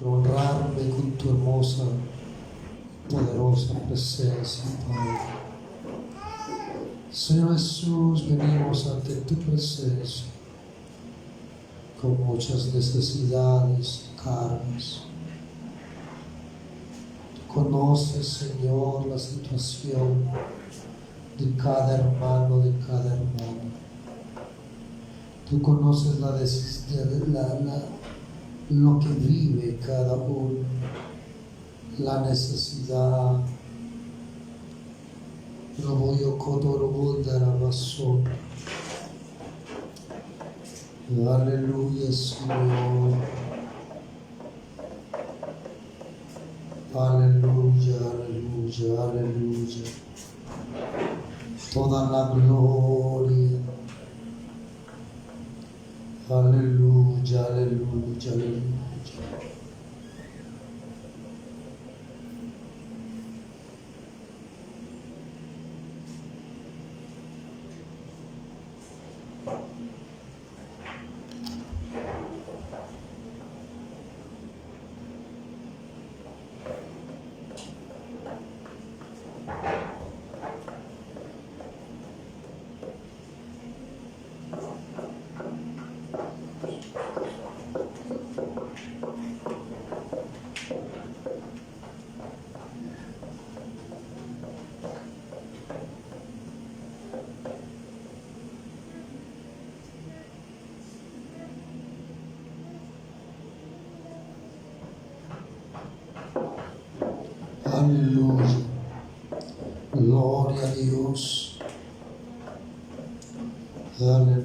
por honrarme con tu hermosa, poderosa presencia, Padre. Señor Jesús, venimos ante tu presencia con muchas necesidades y cargas. Tú conoces, Señor, la situación de cada hermano, de cada hermana. Tú conoces lo que vive cada uno, la necesidad. Aleluya, Señor. Aleluya, aleluya, aleluya. Toda la gloria. Aleluya, aleluya, aleluya. Aleluya. Gloria a Dios. Aleluya.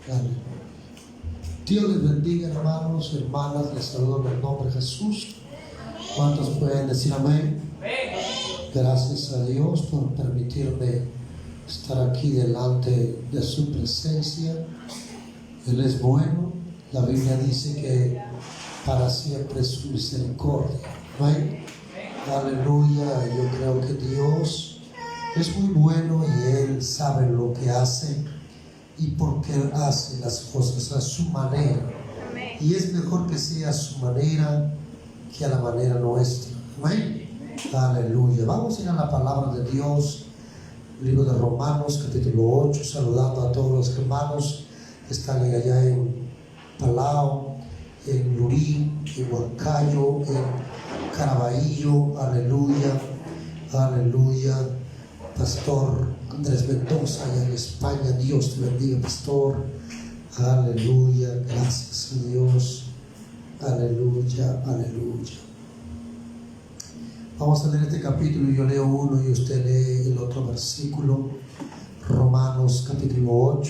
Aleluya. Dios les bendiga, hermanos, hermanas. Les saludo en el nombre de Jesús. ¿Cuántos pueden decir amén? Gracias a Dios por permitirme estar aquí delante de su presencia. Él es bueno. La Biblia dice que para siempre su misericordia. Amén. Aleluya. Yo creo que Dios es muy bueno y Él sabe lo que hace y por qué hace las cosas a su manera. Amén. Y es mejor que sea a su manera que a la manera nuestra. Amén. Aleluya. Vamos a ir a la palabra de Dios, libro de Romanos, capítulo 8, saludando a todos los hermanos que están allá en Palau, en Lurí, en Huancayo, en Caraballo. Aleluya, aleluya. Pastor Andrés Mendoza, allá en España, Dios te bendiga, pastor. Aleluya, gracias a Dios. Aleluya, aleluya. Vamos a leer este capítulo. Yo leo uno y usted lee el otro versículo. Romanos capítulo 8,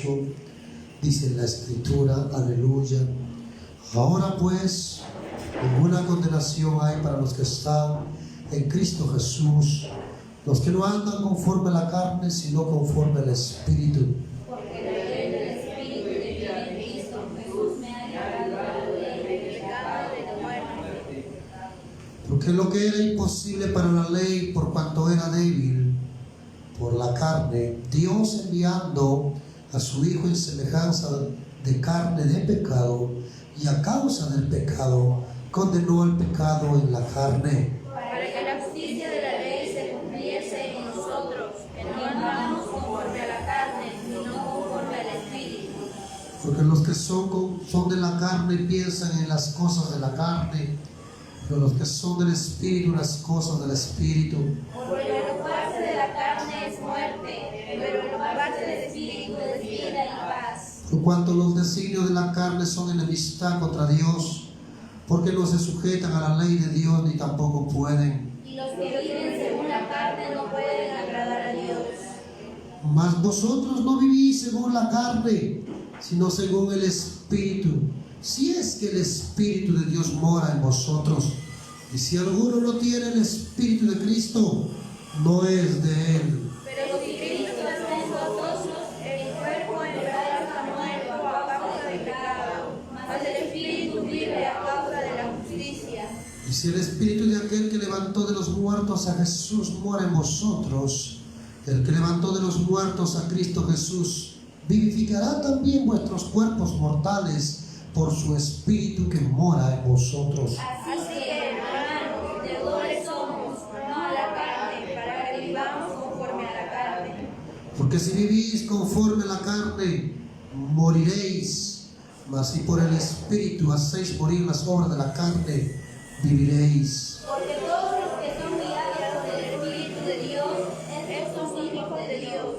dice la escritura, aleluya. Ahora pues, ninguna condenación hay para los que están en Cristo Jesús, los que no andan conforme a la carne, sino conforme al Espíritu. Porque la ley del Espíritu de vida en Cristo Jesús me ha librado del pecado y de la muerte. Porque lo que era imposible para la ley, por cuanto era débil por la carne, Dios enviando a su Hijo en semejanza de carne de pecado, y a causa del pecado condenó al pecado en la carne, para que la justicia de la ley se cumpliese en nosotros, que no andamos conforme a la carne, sino conforme al Espíritu. porque los que son de la carne piensan en las cosas de la carne, pero los que son del Espíritu, las cosas del Espíritu. Porque el ocuparse de la carne es muerte, pero el ocuparse del Espíritu es vida y paz. Por cuanto los designios de la carne son enemistad contra Dios, porque no se sujetan a la ley de Dios ni tampoco pueden. Y los que viven según la carne no pueden agradar a Dios. Mas vosotros no vivís según la carne, sino según el Espíritu, si es que el Espíritu de Dios mora en vosotros. Y si alguno no tiene el Espíritu de Cristo, no es de él. Pero si Cristo está en vosotros, el cuerpo en verdad está muerto a causa del pecado, mas el Espíritu vive a causa de la justicia. Y si el Espíritu de aquel que levantó de los muertos a Jesús mora en vosotros, el que levantó de los muertos a Cristo Jesús vivificará también vuestros cuerpos mortales por su Espíritu que mora en vosotros. Así que, hermanos, deudores somos, no a la carne, para que vivamos conforme a la carne. Porque si vivís conforme a la carne, moriréis, mas si por el Espíritu hacéis morir las obras de la carne, viviréis. Porque todos los que son guiados por el Espíritu de Dios, estos son hijos de Dios.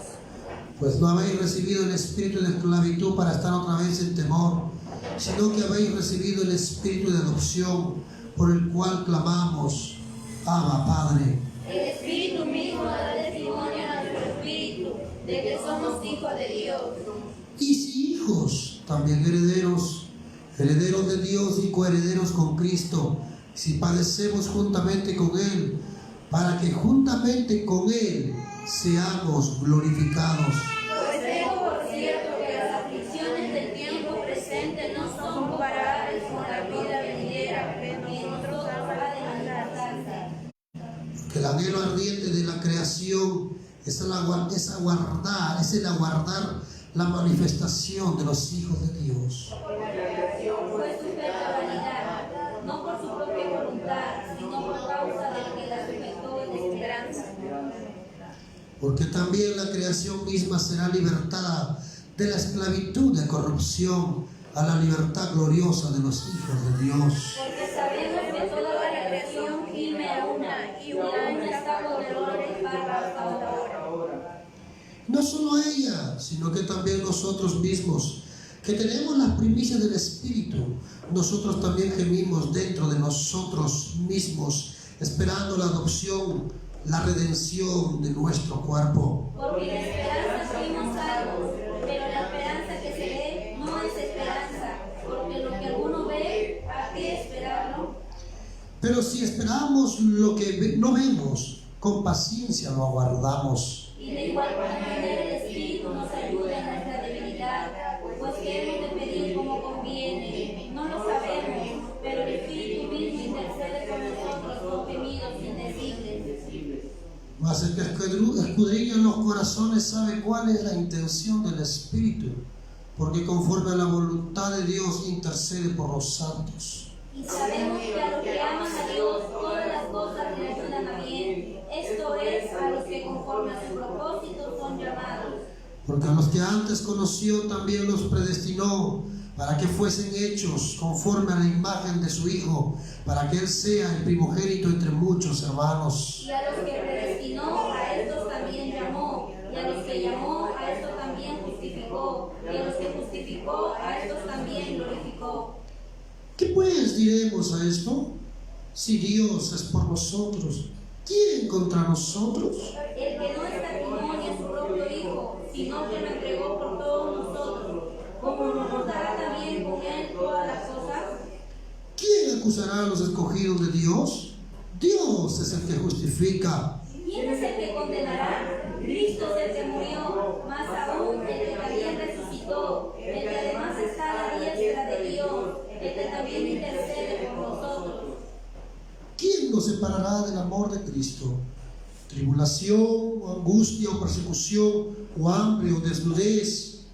Pues no habéis recibido el espíritu de esclavitud para estar otra vez en temor, sino que habéis recibido el espíritu de adopción, por el cual clamamos, Abba, Padre. El Espíritu mismo da testimonio a nuestro espíritu de que somos hijos de Dios. Y si hijos, también herederos, herederos de Dios y coherederos con Cristo, si padecemos juntamente con Él, para que juntamente con Él seamos glorificados. Pues tengo por cierto que las aflicciones del tiempo presente no son comparables con la vida venidera que nosotros ha de manifestarse. Que el anhelo ardiente de la creación es el aguardar la manifestación de los hijos de Dios. Porque la creación fue sujeta a vanidad, no por su propia voluntad, sino por causa del que la sujetó en esperanza. Porque también la creación misma será libertada de la esclavitud de corrupción a la libertad gloriosa de los hijos de Dios. Porque sabemos que toda la creación gime a una, y una está con dolores hasta ahora. No solo ella, sino que también nosotros mismos, que tenemos las primicias del Espíritu, nosotros también gemimos dentro de nosotros mismos, esperando la adopción, la redención de nuestro cuerpo. Porque la esperanza fuimos salvos, pero la esperanza que se ve no es esperanza, porque lo que alguno ve, ¿a qué esperarlo? Pero si esperamos lo que no vemos, con paciencia lo aguardamos. Y de igual manera el Espíritu nos ayuda en nuestra debilidad, pues que hemos de pedir como conviene. No lo sabemos, pero el Espíritu mismo intercede por nosotros con gemidos indecibles. Mas el que escudriña los corazones sabe cuál es la intención del Espíritu, porque conforme a la voluntad de Dios intercede por los santos. Y sabemos que a los que aman a Dios todas las cosas les ayudan a bien, esto es, a los que conforme a su propósito son llamados. Porque a los que antes conoció también los predestinó para que fuesen hechos conforme a la imagen de su Hijo, para que Él sea el primogénito entre muchos hermanos. Y a los que predestinó, a estos también llamó, y a los que llamó, a estos también justificó, y a los que justificó, a estos también glorificó. ¿Qué pues diremos a esto? Si Dios es por nosotros, ¿quién contra nosotros? El que no escatimó a su propio Hijo, sino que lo entregó por todos nosotros, ¿cómo no nos dará también con Él todas las cosas? ¿Quién acusará a los escogidos de Dios? Dios es el que justifica. ¿Quién es el que condenará? Cristo es el que murió, más aún el que también resucitó, el que además está a la diestra de Dios, el que también intercede por nosotros. ¿Quién nos separará del amor de Cristo? ¿Tribulación, o angustia, o persecución, o hambre, o desnudez,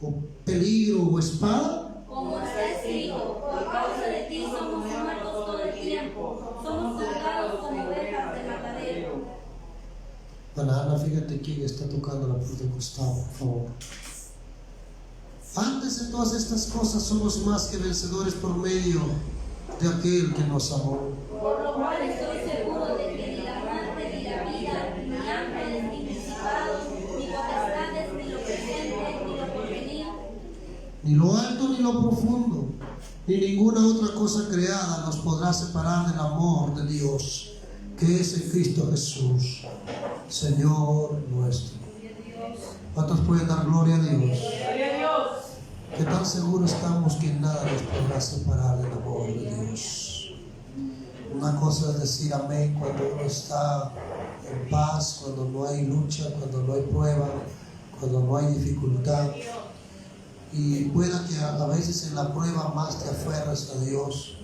o peligro, o espada? Como está escrito, por causa de ti somos muertos todo el tiempo, somos contados como ovejas de matadero. Ana, fíjate quién está tocando la cruz de costado, por favor. Antes de todas estas cosas somos más que vencedores por medio de aquel que nos amó. Por lo cual estoy seguro de que ni la muerte, ni la vida, ni ángeles, ni principados, ni potestades, ni lo presente, ni lo porvenir, Ni lo alto ni lo profundo, ni ninguna otra cosa creada nos podrá separar del amor de Dios, que es en Cristo Jesús, Señor nuestro. ¿Cuántos pueden dar gloria a Dios? ¿Qué tan seguros estamos que nada nos podrá separar del amor de Dios? Una cosa es decir amén cuando uno está en paz, cuando no hay lucha, cuando no hay prueba, cuando no hay dificultad. Y pueda que a veces en la prueba más te aferres a Dios.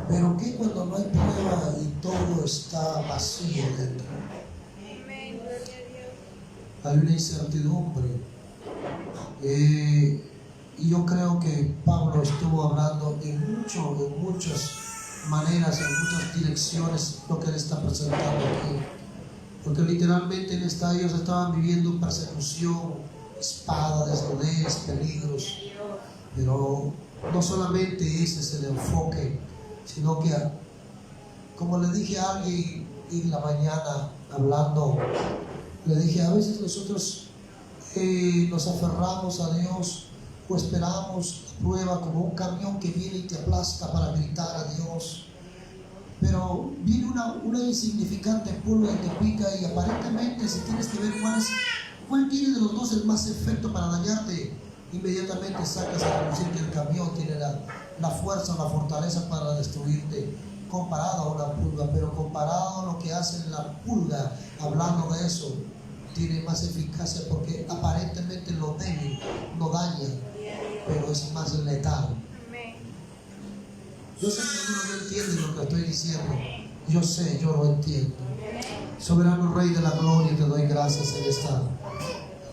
Pero ¿qué cuando no hay prueba y todo está vacío dentro? Hay una incertidumbre. Y yo creo que Pablo estuvo hablando en muchas maneras, en muchas direcciones, lo que él está presentando aquí. Porque literalmente ellos estaban viviendo persecución, espada, desnudez, peligros. Pero no solamente ese es el enfoque, sino que, como le dije a alguien en la mañana hablando, le dije, a veces nosotros nos aferramos a Dios o esperamos la prueba como un camión que viene y te aplasta para gritar a Dios. Pero viene una insignificante pulga y te pica, y aparentemente si tienes que ver cuál tiene de los dos el más efecto para dañarte, inmediatamente sacas a relucir que el camión tiene la fuerza o la fortaleza para destruirte, comparado a una pulga. Pero comparado a lo que hace la pulga, hablando de eso, tiene más eficacia, porque aparentemente lo débil no daña, pero es más letal. Yo sé que algunos no entienden lo que estoy diciendo. Yo sé, yo lo entiendo. Soberano Rey de la Gloria, te doy gracias en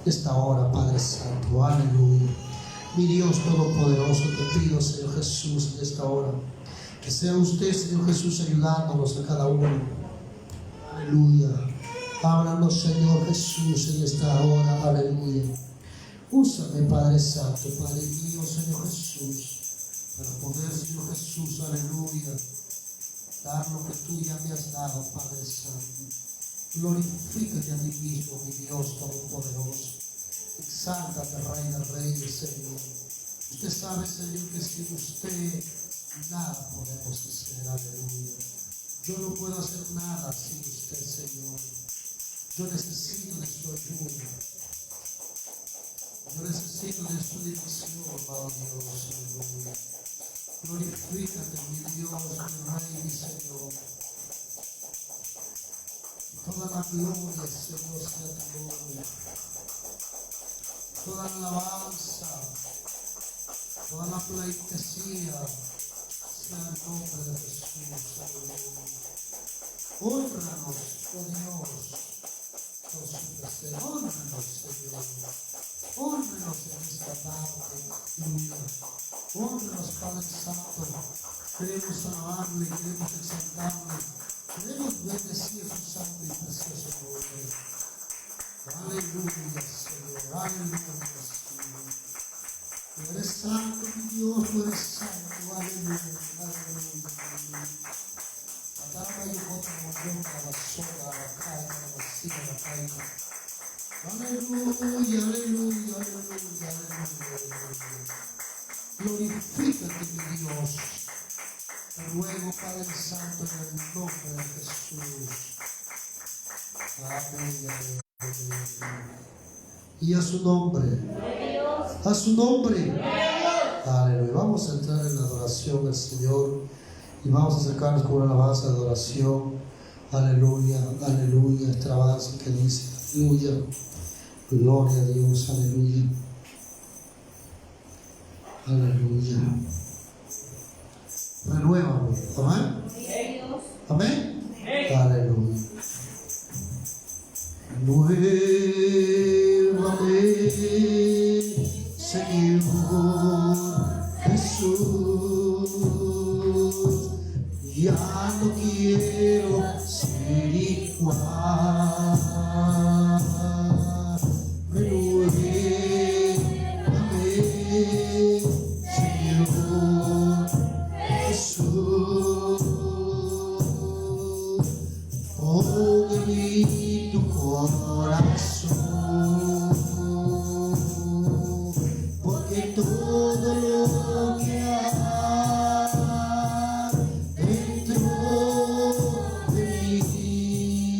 esta hora, Padre Santo. Aleluya. Mi Dios Todopoderoso, te pido, Señor Jesús, en esta hora, que sea usted, Señor Jesús, ayudándonos a cada uno. Aleluya. Háblanos, Señor Jesús, en esta hora. Aleluya. Úsame, Padre Santo, Padre mío, Señor Jesús, para poder, Señor Jesús, aleluya, dar lo que tú ya me has dado, Padre Santo. Glorifícate a ti mismo, mi Dios Todopoderoso. Exáltate, Rey de Reyes, Señor. Usted sabe, Señor, que sin usted nada podemos hacer, aleluya. Yo no puedo hacer nada sin usted, Señor. Yo necesito de su ayuda. Yo necesito de su dirección, amado Dios, aleluya. Glorifícate, mi Dios, mi Rey, mi Señor. Toda la gloria, Señor, sea tu nombre. Toda la alabanza, toda la pleitesía sea el nombre de Jesús, aleluya. Hónranos, oh Dios, con su presencia. Hónranos, Señor. Hónranos en esta tarde, aleluya. Honranos, Padre Santo. Queremos alabarle, queremos exaltarle, queremos bendecir su santo y precioso nombre. Aleluya, Señor, aleluya, Señor. Tú eres santo, mi Dios, tú eres santo, aleluya, aleluya, aleluya. Adama y Jota, Moyonga, la soga, la caída, la vacía, la caída. Aleluya, aleluya, aleluya, aleluya. Glorifícate, mi Dios. Te ruego, Padre Santo, en el nombre de Jesús. Amén, amén, amén. Y a su nombre. A su nombre. Aleluya. Vamos a entrar en la adoración al Señor y vamos a acercarnos con una alabanza de adoración. Aleluya, aleluya. Esta alabanza que dice, aleluya. Gloria a Dios, aleluya. Aleluya. Renuévame. Amén. Amén. Aleluya. Renuévame, Señor Jesús. Ya no quiero ser igual. Porque todo lo que hay dentro de mí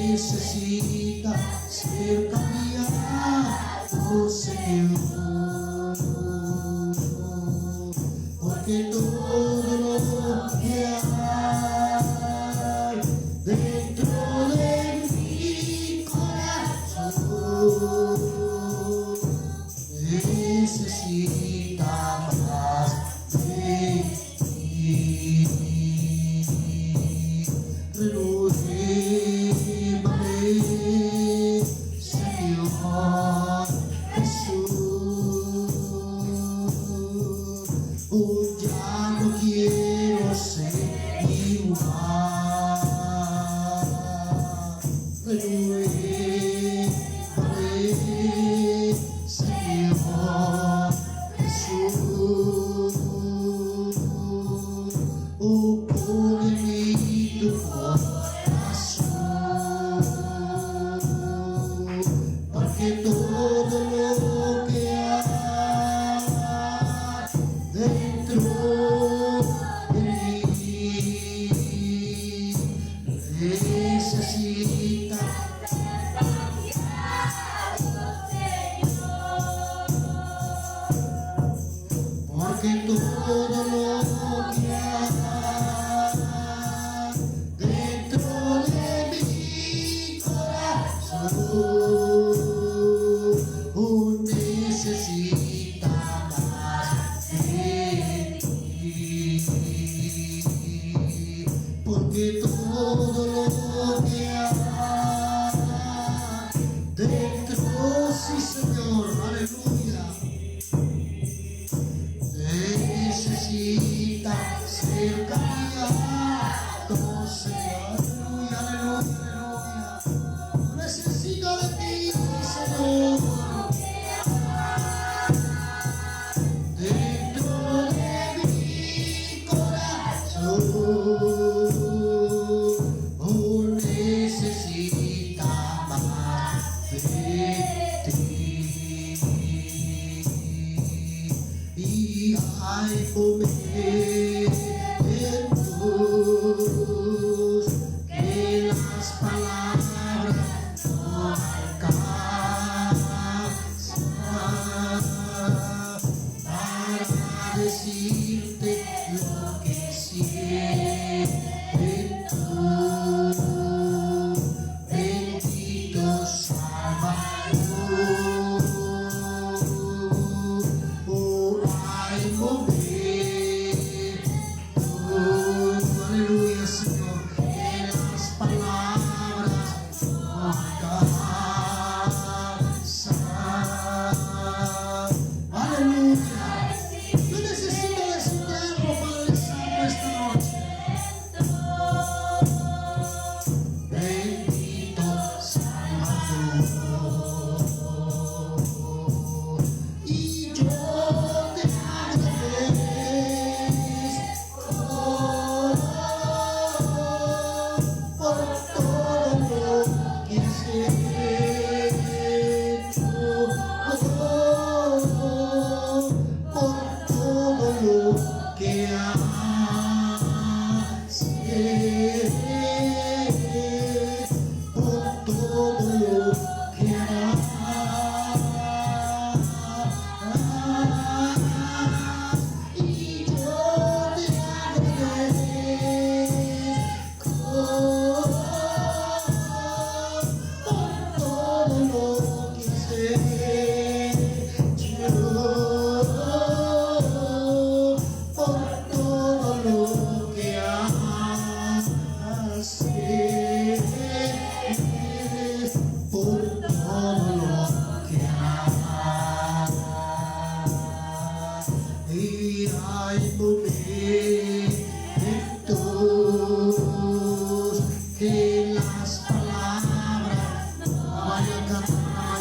necesita ser cambiado, Señor. Porque todo lo que hay dentro de mi corazón necesita más de ti. Renuévame, Señor Jesús. hay momentos que las palabras no alcanzan para decirte lo que siento. Bendito Salvador. Oh, hay momentos, aleluya, Señor, que las palabras no alcanzan. Aleluya. Yo necesito de su tiempo, Padre Santo, esta noche. Bendito Salvador. Y yo te agradezco por todo lo que has hecho, por todo lo que haces, por todo lo que harás. Y yo te agradezco por todo lo que has hecho, por todo lo que haces, por todo lo que harás. Y hay momentos que las palabras no vayan a cantar,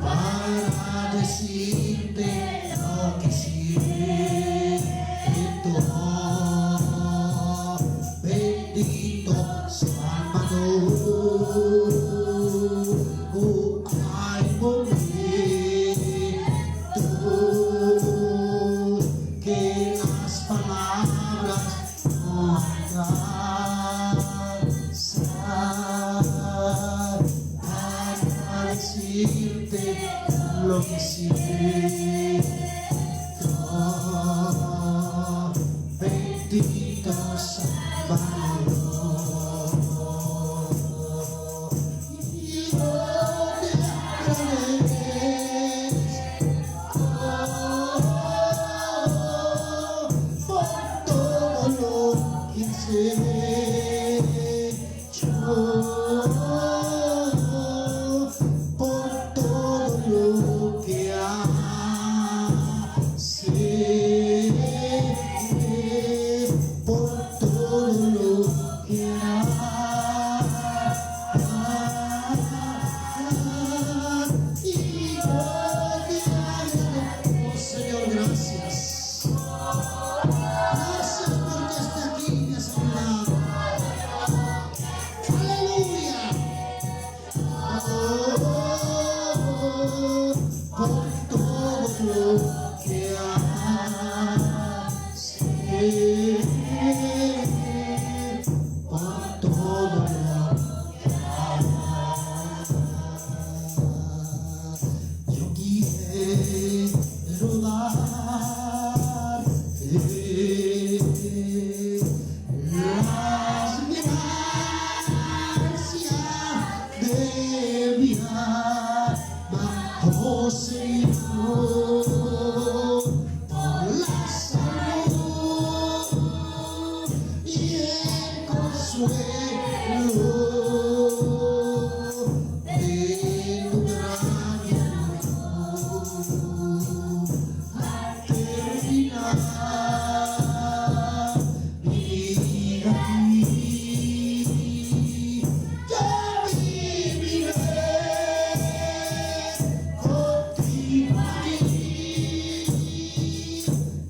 para decirte lo que siento. Bendito Salvador. Oh, hay momentos que las palabras no alcanzan para decirte lo que siento. Bendito Salvador. Y yo te agradezco por todo lo que has hecho, por todo lo que haces, por todo lo que harás. Y yo te agradezco, Señor, gracias. Gracias porque está aquí y me has hablado. Aleluya. Por todo lo que haces, por todo lo que harás. Yo quiero darte las gracias de mi alma, oh Señor, por la salud y el consuelo de tu gran amor. Al terminar mi vida aquí, yo viviré contigo aquí.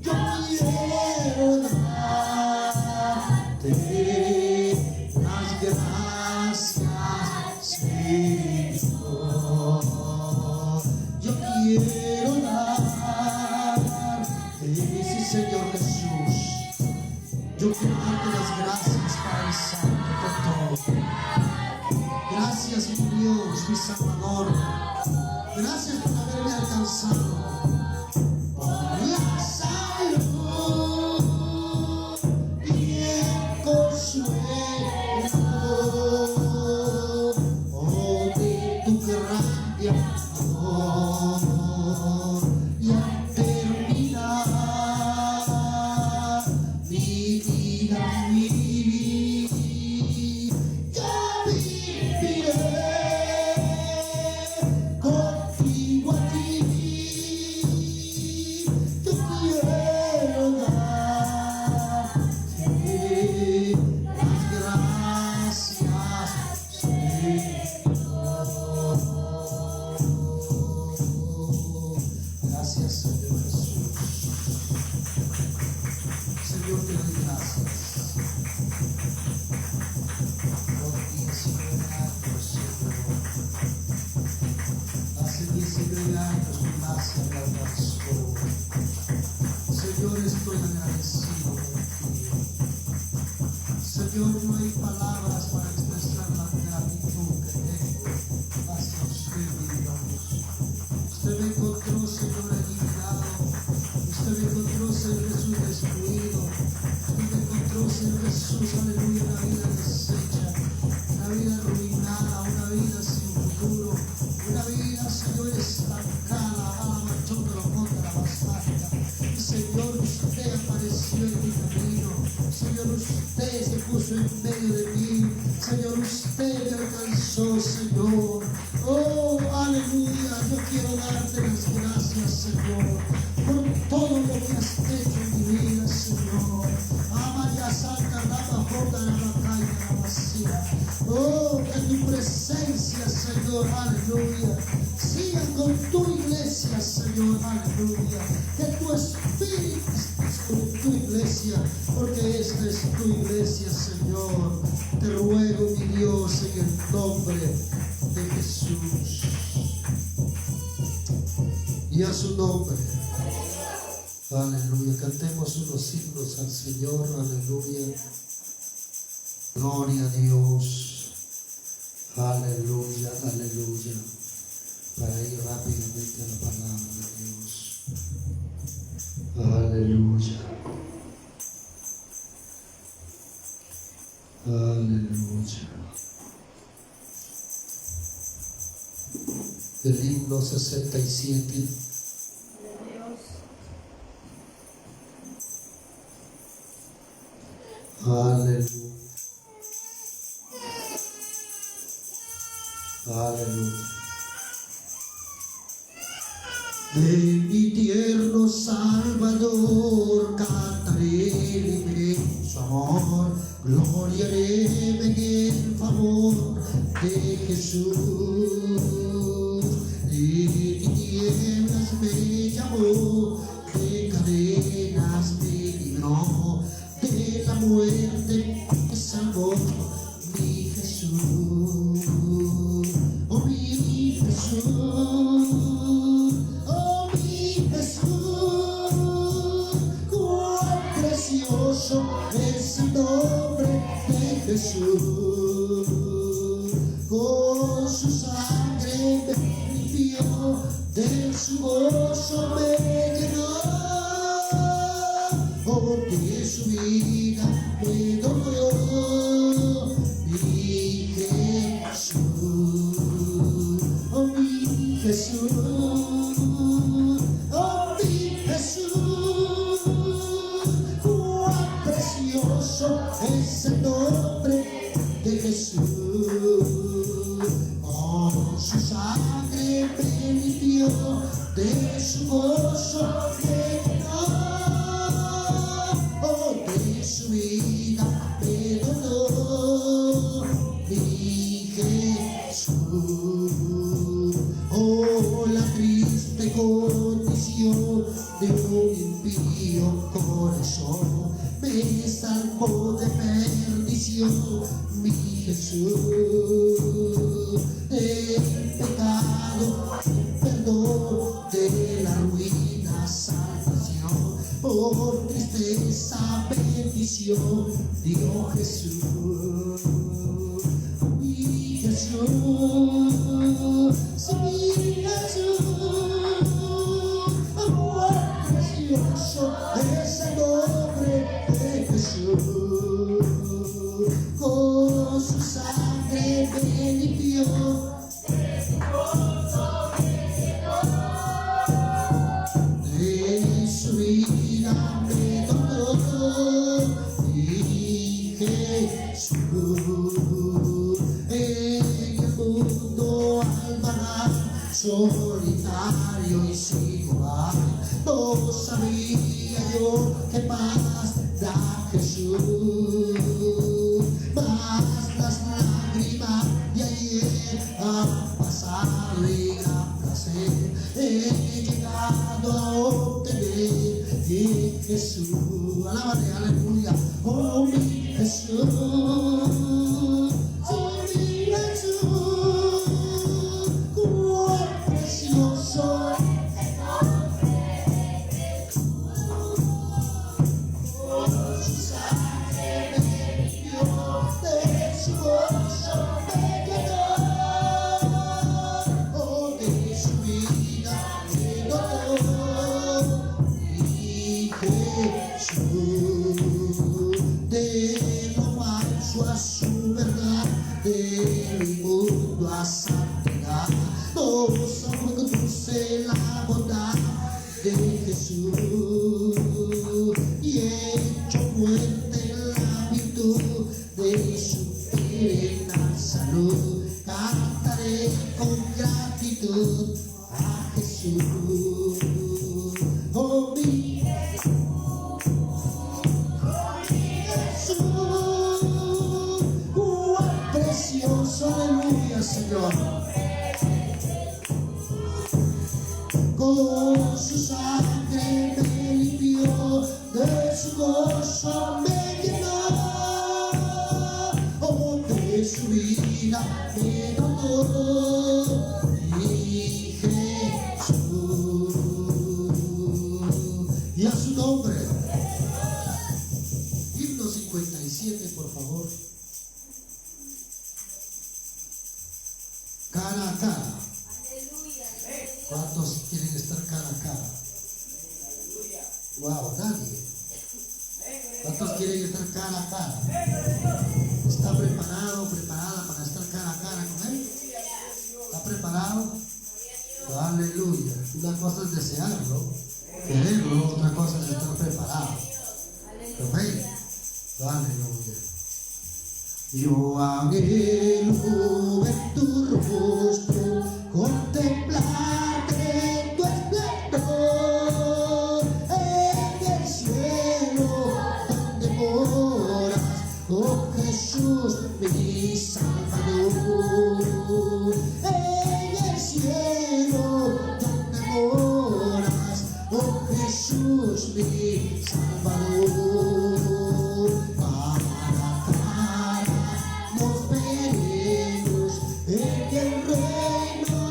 Yo quiero darte las gracias, Señor. Yo quiero Yo quiero darte las gracias, Padre Santo, por todo. Gracias, mi Dios, mi Salvador. Gracias por haberme alcanzado. Por la salud y el consuelo, oh, de tu grande amor. Y al terminar mi vida, yo viviré contigo aquí. Yo quiero darte las gracias, Señor. Gracias, Señor Jesús. Señor, te doy gracias. Por 19 años, Señor. Hace 19 años mi gracia me alcanzó. Señor, estoy agradecido contigo. Señor, no hay palabras para expresar la gratitud que tengo hacia usted, mi Dios. Usted me encontró, Señor, eliminado. Usted me encontró, Señor Jesús, destruido. Usted me encontró, Señor Jesús, aleluya, una vida deshecha, una vida arruinada, una vida sin futuro, una vida, Señor, estancada, a la machón de la monta, la bastarda. Señor, usted apareció en mi camino. Señor, usted se puso en medio de mí. Señor, usted me alcanzó, Señor. Oh, aleluya. Yo quiero darte las gracias, Señor, por todo lo que has hecho en mi vida, Señor. Amaya Santa, Rama, Jota, Ramacaya, Ramacía. Oh, en tu presencia, Señor, aleluya. Sigan con tu iglesia, Señor, aleluya. Que tu espíritu esté sobre tu iglesia, porque esta es tu iglesia, Señor. Te ruego, mi Dios, en el nombre de Jesús. Y a su nombre. Aleluya. Cantemos unos himnos al Señor. Aleluya. Gloria a Dios. Aleluya, aleluya. Para ir rápidamente a la palabra de Dios. Aleluya. Aleluya. El himno 67. Aleluya. Aleluya. De mi tierno Salvador cantaré el inmenso amor, gloriaré en el favor de Jesús. De tinieblas me llamó, de cadenas me libró, de la muerte me salvó mi Jesús. Oh, mi Jesús. Oh, mi Jesús. Cuán precioso es el nombre de Jesús. Con su sangre me limpió, de su gozo me llenó. Oh, de su vida me donó mi Jesús. Oh, mi Jesús. Oh, mi Jesús. Cuán precioso es el nombre de Jesús. Con su sangre me limpió, de su gozo me llenó. Oh, de su vida me donó mi Jesús. Oh, la triste condición de un impío corazón me salvó de perdición mi Jesús. Del pecado, perdón, de la ruina, salvación. Por tristeza, bendición. bendición dio Jesús. Mi Jesús, sí, mi Jesús, amor precioso es el nombre de Jesús. Con su sangre me limpió. De su vida me donó. Y Jesús en el mundo al vagar solitario y sin hogar, no sabía yo qué paz da Jesús. Mas las lágrimas de ayer han pasado y gran placer he llegado a obtener en Jesús. Alábale, aleluya. Oh mi Jesús, oh mi Jesús, cuán precioso es el nombre de Jesús. Por su sangre me limpió, de su gozo me llenó. Oh, de su vida me donó. Y Jesús, de lo falso a su verdad, del mundo a santidad, nos conduce la bondad de Jesús. Y hecho fuerte la virtud de su plena salud, cantaré con gratitud a Jesús. Oh mi Jesús, cuán precioso, aleluya, Señor. Con su sangre me limpió, de su gozo me llenó. Oh, de su vida me donó. Y Jesús, y a su nombre. Himno 57, por favor. Cara a cara. ¿Cuántos quieren estar cara a cara? Wow, nadie. ¿Cuántos quieren estar cara a cara? ¿Está preparado, preparada para estar cara a cara con Él? ¿Está preparado? Aleluya. Una cosa es desearlo, quererlo, otra cosa es estar preparado. Amén. Aleluya. Yo anhelo ver tu rostro, contemplarte en tu esplendor, en el cielo donde moras, oh Jesús mi Salvador. En el cielo donde moras, oh Jesús mi Salvador. Cara a cara nos veremos en el reino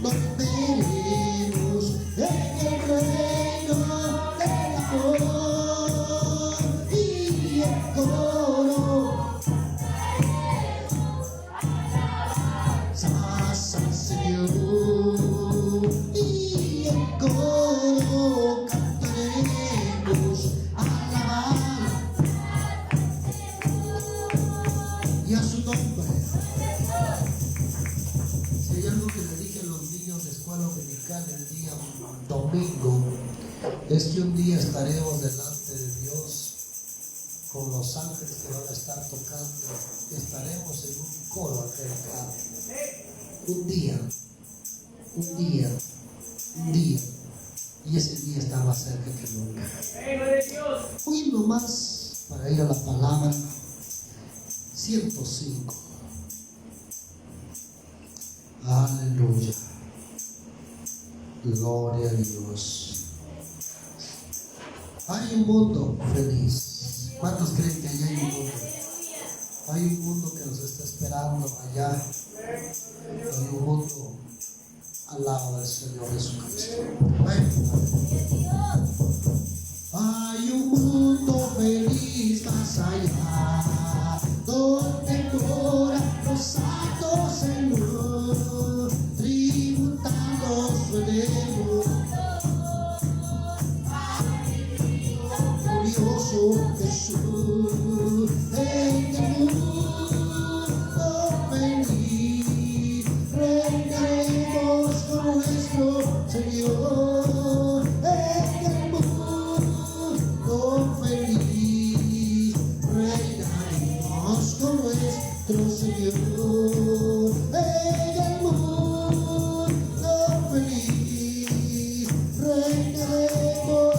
nos veremos en el reino del amor y el coro. Alabanzas al Señor y el coro cantaremos alabar y a su nombre. Si hay algo que le dije a los niños de escuela dominical el día domingo, es que un día estaremos delante de Dios con los ángeles que van a estar tocando, estaremos en un coro angelical. Un día, y ese día está más cerca que nunca. Hoy nomás, para ir a la palabra 105. Aleluya. Gloria a Dios. Hay un mundo feliz. ¿Cuántos creen que allá hay un mundo? Hay un mundo que nos está esperando allá. Hay un mundo al lado del Señor Jesucristo. Hay un mundo feliz más allá, donde moran los santos en luz, tributando su enemigo. Glorioso Jesús, en el mundo feliz, reinaremos con nuestro Señor. En el mundo feliz, reinaremos con nuestro Señor. En el mundo feliz, reinaremos.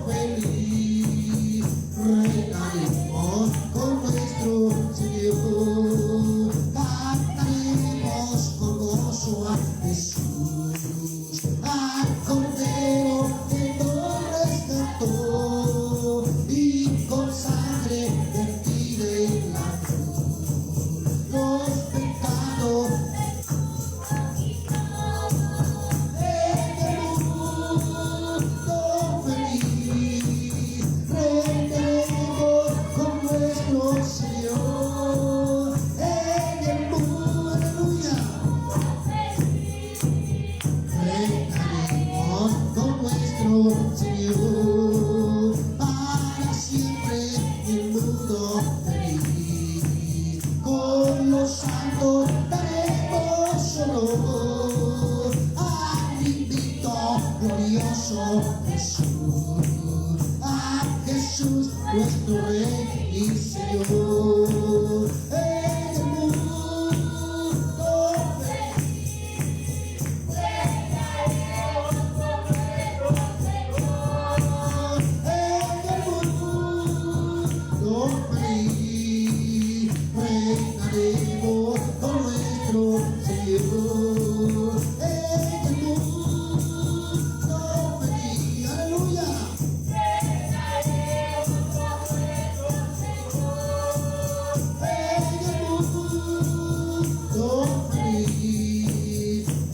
Feliz, reinaremos con nuestro Señor, cantaremos con gozo a Jesús, al Cordero que nos rescató y con sangre vertida en la cruz, los pecados. Señor, en el mundo, aleluya, reinaremos con nuestro Señor, para siempre en el mundo feliz, con los santos daremos honor al invicto glorioso Jesús, a Jesús nuestro Rey y Señor. En el mundo feliz, reinaremos con nuestro Señor. En el mundo feliz, reinaremos con nuestro Señor. En el mundo feliz, aleluya.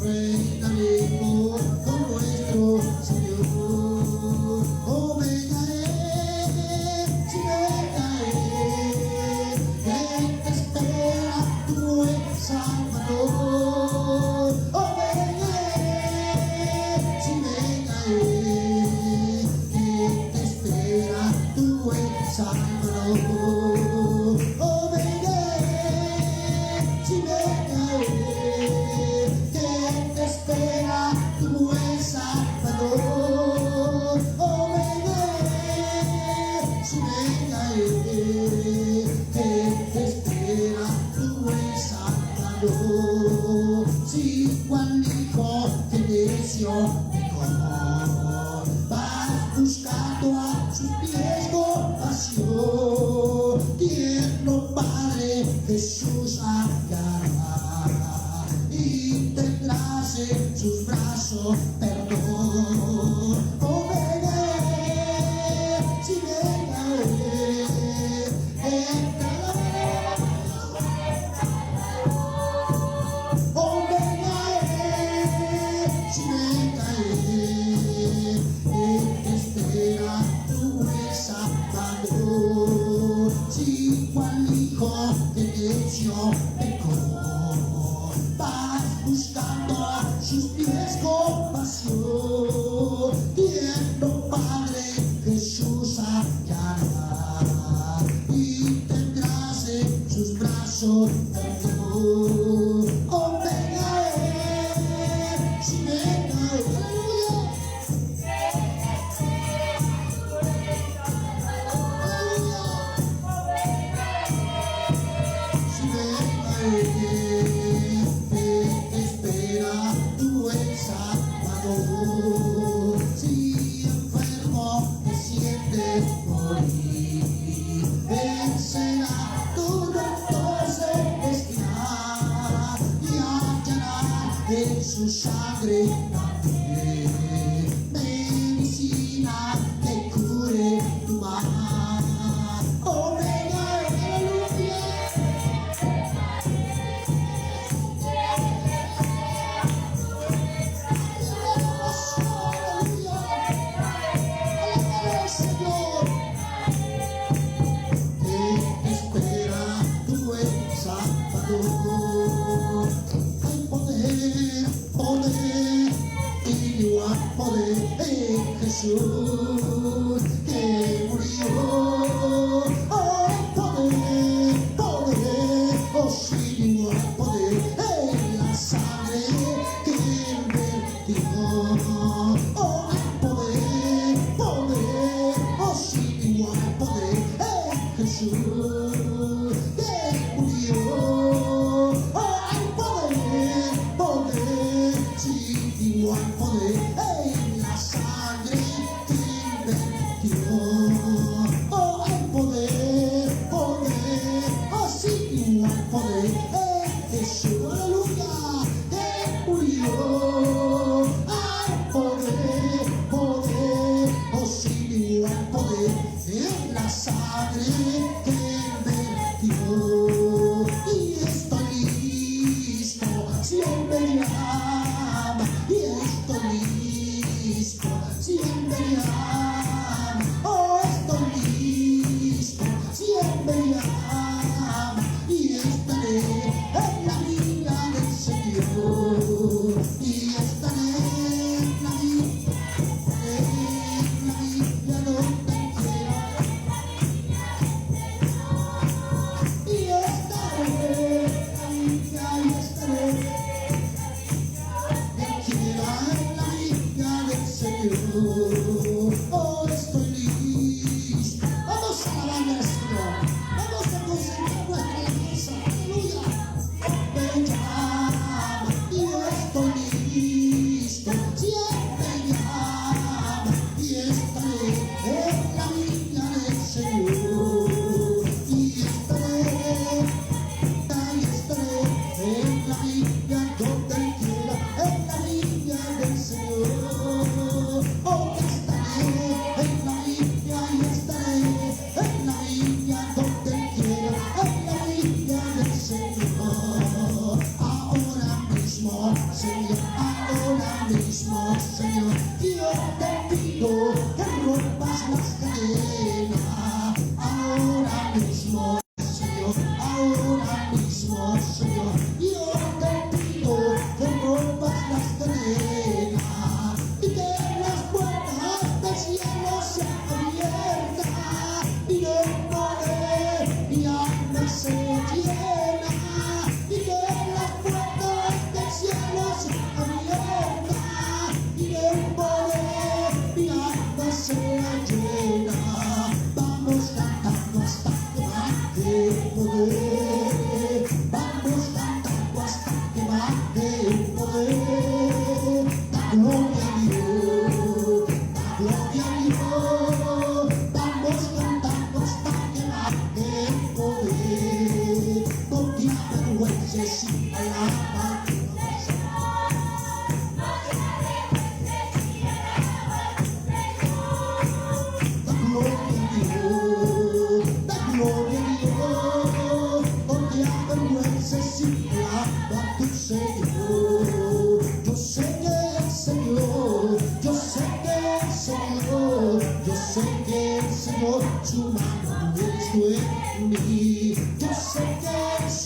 Reinaremos con nuestro Señor. Oh, me caeré, si me caeré, ¿quién te espera? Tu buen Salvador. Oh, me caeré, si me caeré, ¿quién te espera? Tu buen Salvador. Oh, me caeré, si me caeré, ¿quién te espera? Tu buen Salvador. Oh, me caeré, si me caeré, ¿quién te espera? Tu buen Salvador. Si cual hijo que necio de corazón, vas buscando a sus pies compasión, tierno Padre Jesús hallará y tendrás en sus brazos perdón. Oh, me caeré, si me caeré, entra la solución mejor. Vas buscando a sus pies compasión, tiendo Padre Jesús hallará y tendrás en sus brazos perdón. Oh, venga si venga aleluya. Si venga te espera tu buen Salvador. Si enfermo te sientes morir, Él será tu doctor celestial y hallará en su sangre también medicina que cure tu mal. Oh, venga, aleluya. Señor, te espera tu buen Salvador. Hay poder, poder, igual poder en Jesús que murió. Hay poder, poder, oh sí, igual poder en la sangre que Él vertió. Oh, hay poder, poder, oh sí, igual poder en Jesús que murió. Oh, hay poder, poder, sí, igual poder en la sangre que vertió. Oh, hay poder, poder, oh sí, igual poder en Jesús, aleluya, que murió. Hay poder, poder, oh sí, igual poder en la sangre que vertió. Y estoy listo, si Él me llama, y estoy listo, si Él me llama. Oh, estoy listo, si Él me llama, y estaré en la viña del Señor, y estaré en la viña donde quiera, y estaré en la viña, y estaré quiera en la viña del Señor. Oh, estoy listo. Vamos a alabar al Señor. Vamos a concentrar nuestra alabanza. Aleluya. Me llama y estoy listo. Si Él me llama y estaré en la viña del Señor. Y estaré en la viña donde Él quiera, en la viña del Señor. Oh, estaré en la viña y estaré en la viña donde Él quiera, en la viña del Señor. Ahora mismo, Señor, yo te pido que rompas las cadenas. Ahora mismo, Señor, yo te pido que rompas las cadenas y que las puertas del cielo sean abiertas y que poder mi alma se llena y que las puertas del cielo sean abiertas y que poder mi alma se llena. Vamos cantando hasta que baje el poder. Vamos cantando hasta que baje el poder. Da gloria a Dios, da gloria a Dios. Vamos cantando hasta que baje el poder.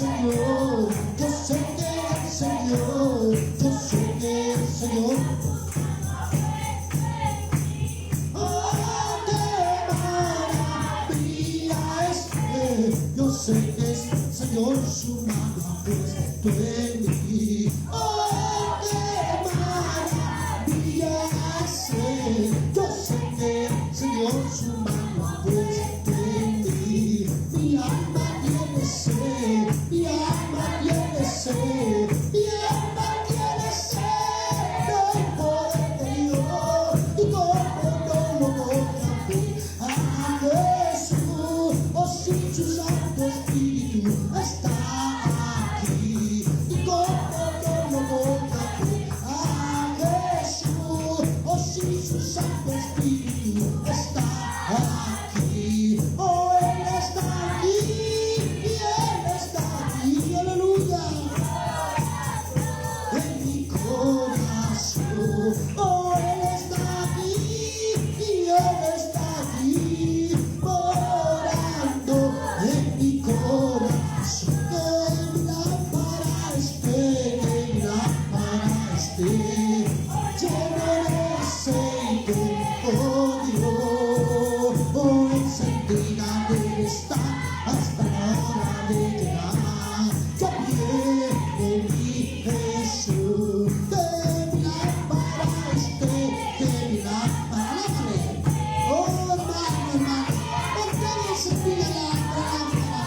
Señor, yo sé que el Señor, yo sé que el Señor. Oh, qué maravilla es, yo sé que es el Señor, su mano ha puesto en mí. Oh, qué maravilla es, yo sé que el Señor, su mano ha puesto en mí. Mi alma tiene sed, mi alma tiene sed, mi alma tiene sed del poder de Dios. Y como no lo voy a ver a Jesús, oh si su Santo Espíritu está aquí. Y como no lo voy a ver a Jesús, oh si su Santo Espíritu está aquí. Oh, Él está aquí, y Él está aquí, aleluya. En mi corazón, oh, Él está aquí, y Él está aquí, morando en mi corazón. Que mi lámpara esté, lleno de aceite, oh Dios, oh encendida debe estar hasta la hora de llegar. Ya viene mi Jesús, que mi lámpara esté, que mi lámpara, alábale. Oh hermano, ¿por qué no encendida la lámpara?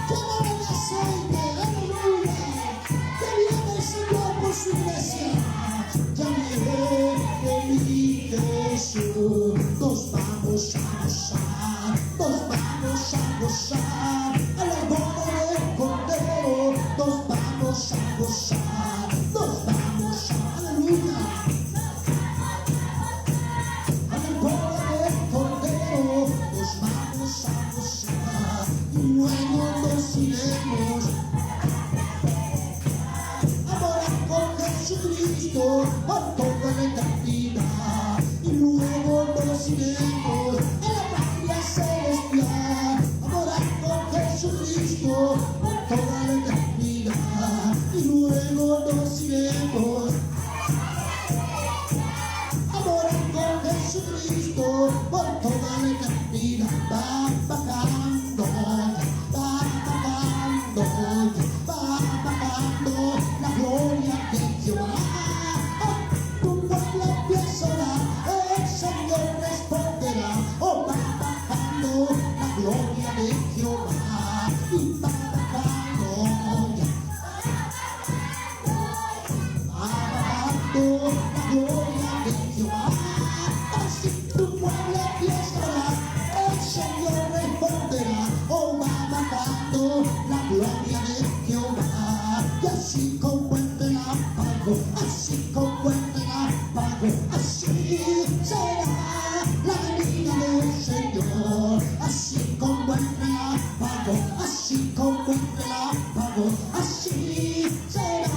Llévala de aceite, aleluya. Que viene el Señor por su iglesia. Ya viene mi Jesús, nos vamos a gozar, nos vamos a gozar, a la boda del Cordero, nos vamos a gozar, nos vamos a, aleluya, a la boda del Cordero, nos vamos a gozar, y luego nos iremos a morar con Jesucristo por toda la eternidad. Y luego nos iremos a la patria celestial, a morar con Jesucristo por toda la eternidad. Y luego nos iremos a morar con Jesucristo por toda la eternidad. Va bajando, va bajando, va bajando la gloria de Jehová. Tu pueblo empieza a orar, el Señor responderá. Oh, va bajando la gloria de Jehová. Y va bajando, va bajando la gloria de Jehová. Así tu pueblo empieza a orar, el Señor responderá. Oh, va bajando la gloria de Jehová. Y así como el relámpago, así como el relámpago, así será la venida del Señor. Así como el relámpago, así como el relámpago, así será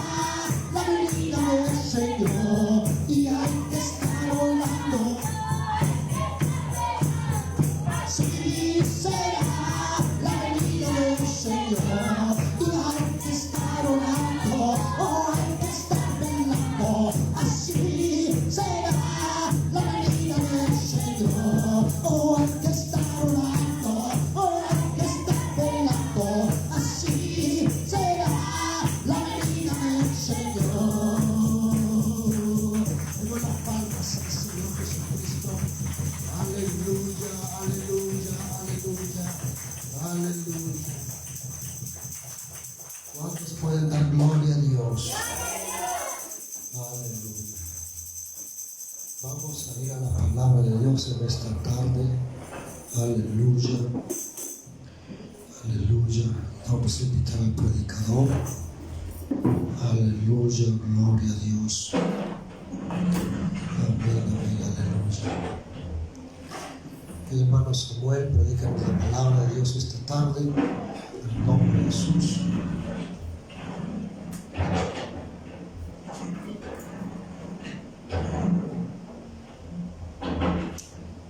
la venida del Señor. Y hay que estar orando. Sí será la venida del Señor. Y hay que estar orando, oh, hay que estar velando. Así será la venida del Señor. Oh, hay que estar orando, oh, hay que estar velando. Así será la venida del Señor. Demos las palmas al Señor Jesucristo. Aleluya, aleluya, aleluya, aleluya. ¿Cuántos pueden dar gloria a Dios? Aleluya. Vamos a ir a la palabra de Dios en esta tarde. Aleluya. Aleluya. Vamos a invitar al predicador. Aleluya. Gloria a Dios. Amén, amén, aleluya. El hermano Samuel predica la palabra de Dios esta tarde. En el nombre de Jesús.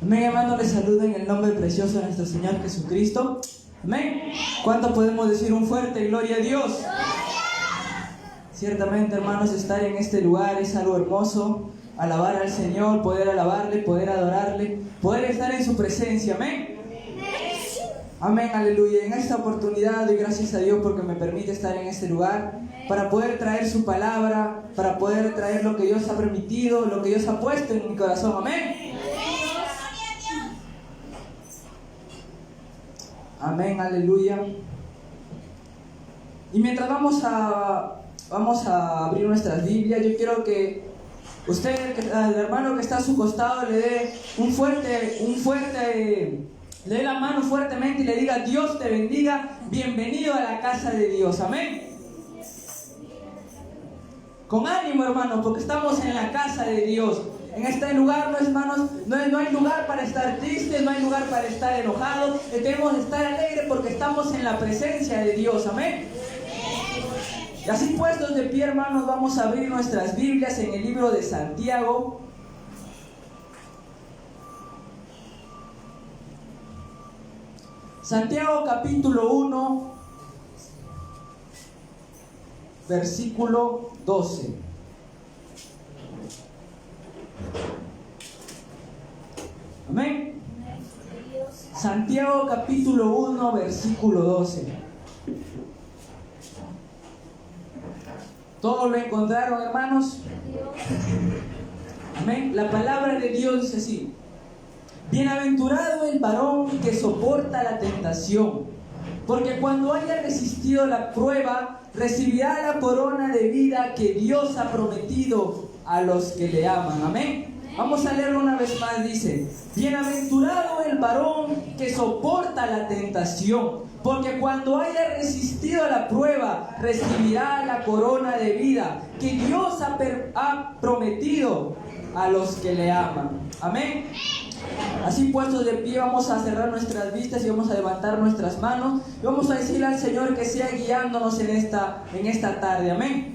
Amén, hermano, les saludo en el nombre precioso de nuestro Señor Jesucristo. Amén. ¿Cuánto podemos decir un fuerte gloria a Dios? Ciertamente, hermanos, estar en este lugar es algo hermoso. Alabar al Señor, poder alabarle, poder adorarle, poder estar en su presencia. Amén. Amén, aleluya. En esta oportunidad doy gracias a Dios porque me permite estar en este lugar para poder traer su palabra, para poder traer lo que Dios ha permitido, lo que Dios ha puesto en mi corazón. Amén. Amén, aleluya. Y mientras vamos a abrir nuestras Biblias, yo quiero que usted, el hermano que está a su costado, le dé le dé la mano fuertemente y le diga: Dios te bendiga, bienvenido a la casa de Dios. Amén. Con ánimo, hermanos, porque estamos en la casa de Dios. En este lugar, hermanos, no hay lugar para estar tristes, no hay lugar para estar enojados. Debemos estar alegres porque estamos en la presencia de Dios. Amén. Y así puestos de pie, hermanos, vamos a abrir nuestras Biblias en el libro de Santiago. Santiago capítulo 1, versículo 12. Amén. Santiago capítulo 1, versículo 12. ¿Todos lo encontraron, hermanos? Amén. La palabra de Dios dice así: bienaventurado el varón que soporta la tentación, porque cuando haya resistido la prueba, recibirá la corona de vida que Dios ha prometido a los que le aman. Amén. Vamos a leerlo una vez más. Dice: bienaventurado el varón que soporta la tentación, porque cuando haya resistido la prueba, recibirá la corona de vida que Dios ha prometido a los que le aman. Amén. Así puestos de pie, vamos a cerrar nuestras vistas y vamos a levantar nuestras manos y vamos a decirle al Señor que sea guiándonos en esta tarde. Amén.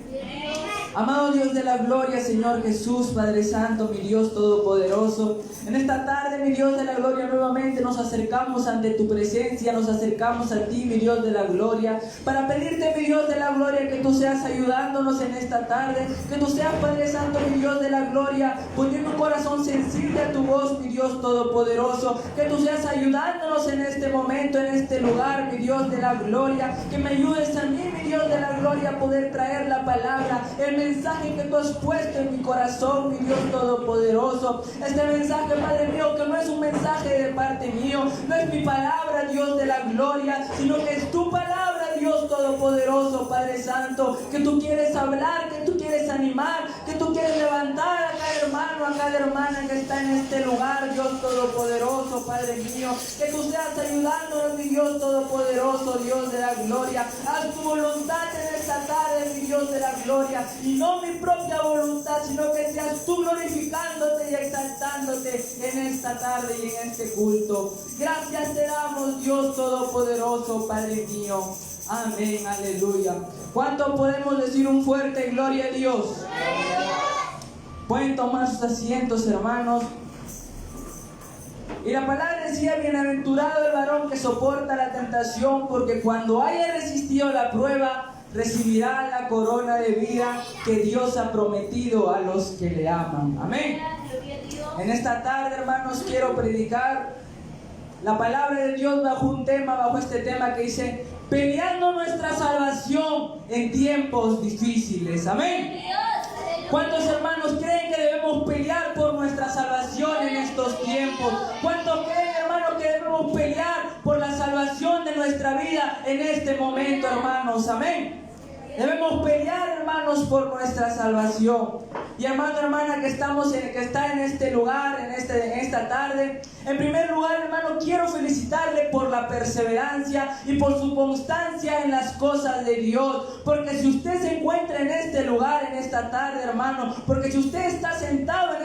Amado Dios de la gloria, Señor Jesús, Padre Santo, mi Dios Todopoderoso, en esta tarde, mi Dios de la gloria, nuevamente nos acercamos ante tu presencia, nos acercamos a ti, mi Dios de la gloria, para pedirte, mi Dios de la gloria, que tú seas ayudándonos en esta tarde, que tú seas, Padre Santo, mi Dios de la gloria, poniendo un corazón sensible a tu voz, mi Dios Todopoderoso, que tú seas ayudándonos en este momento, en este lugar, mi Dios de la gloria, que me ayudes a mí, mi Dios de la gloria, a poder traer la palabra, el mensaje que tú has puesto en mi corazón, mi Dios Todopoderoso. Este mensaje, Padre mío, que no es un mensaje de parte mío, no es mi palabra, Dios de la gloria, sino que es tu palabra, Dios Todopoderoso, Padre Santo, que tú quieres hablar, que tú quieres animar, que tú quieres levantar a cada hermano, a cada hermana que está en este lugar, Dios Todopoderoso, Padre mío, que tú seas ayudándonos, mi Dios Todopoderoso, Dios de la gloria. Haz tu voluntad en esta tarde, mi Dios de la gloria, y no mi propia voluntad, sino que seas tú glorificándote y exaltándote en esta tarde y en este culto. Gracias te damos, Dios Todopoderoso, Padre mío. Amén, aleluya. ¿Cuánto podemos decir un fuerte gloria a Dios? Pueden tomar sus asientos, hermanos. Y la palabra decía: bienaventurado el varón que soporta la tentación, porque cuando haya resistido la prueba, recibirá la corona de vida que Dios ha prometido a los que le aman. Amén. En esta tarde, hermanos, quiero predicar la palabra de Dios bajo este tema que dice: peleando nuestra salvación en tiempos difíciles. Amén. ¿Cuántos hermanos creen que debemos pelear por nuestra salvación en estos tiempos? ¿Cuántos creen, hermanos, que debemos pelear por la salvación de nuestra vida en este momento, hermanos? Amén. Debemos pelear, hermanos, por nuestra salvación. Y hermano, hermana, que está en este lugar, en esta tarde, en primer lugar, hermano, quiero felicitarle por la perseverancia y por su constancia en las cosas de Dios. Porque si usted se encuentra en este lugar, en esta tarde, hermano, porque si usted está sentado en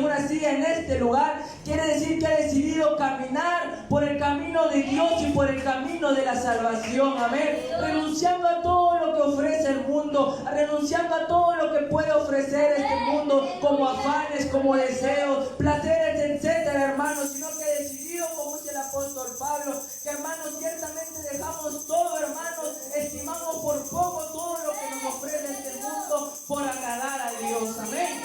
una silla en este lugar, quiere decir que ha decidido caminar por el camino de Dios y por el camino de la salvación. Amén. Renunciando a todo lo que ofrece el mundo, renunciando a todo lo que puede ofrecer este mundo, como afanes, como deseos, placeres, etcétera, hermanos, sino que ha decidido, como dice el apóstol Pablo, Pablo, que hermanos, ciertamente dejamos todo, hermanos, estimamos por poco todo lo que nos ofrece este mundo por agradar a Dios. Amén.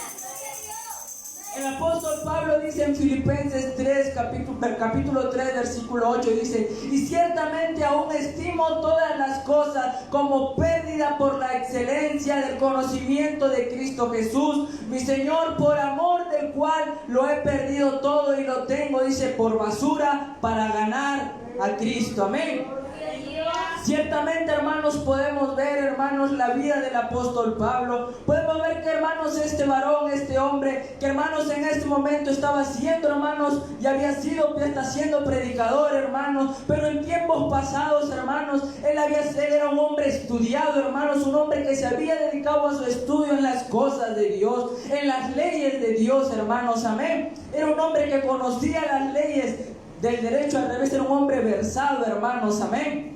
El apóstol Pablo dice en Filipenses 3, capítulo 3, versículo 8, dice: y ciertamente aún estimo todas las cosas como pérdida por la excelencia del conocimiento de Cristo Jesús, mi Señor, por amor del cual lo he perdido todo y lo tengo, dice, por basura para ganar a Cristo. Amén. Ciertamente, hermanos, podemos ver, hermanos, la vida del apóstol Pablo. Podemos ver que, hermanos, este varón, este hombre, que, hermanos, en este momento estaba siendo, hermanos, y está siendo predicador, hermanos, pero en tiempos pasados, hermanos, él era un hombre estudiado, hermanos, un hombre que se había dedicado a su estudio en las cosas de Dios, en las leyes de Dios, hermanos. Amén. Era un hombre que conocía las leyes del derecho al revés, era un hombre versado, hermanos. Amén.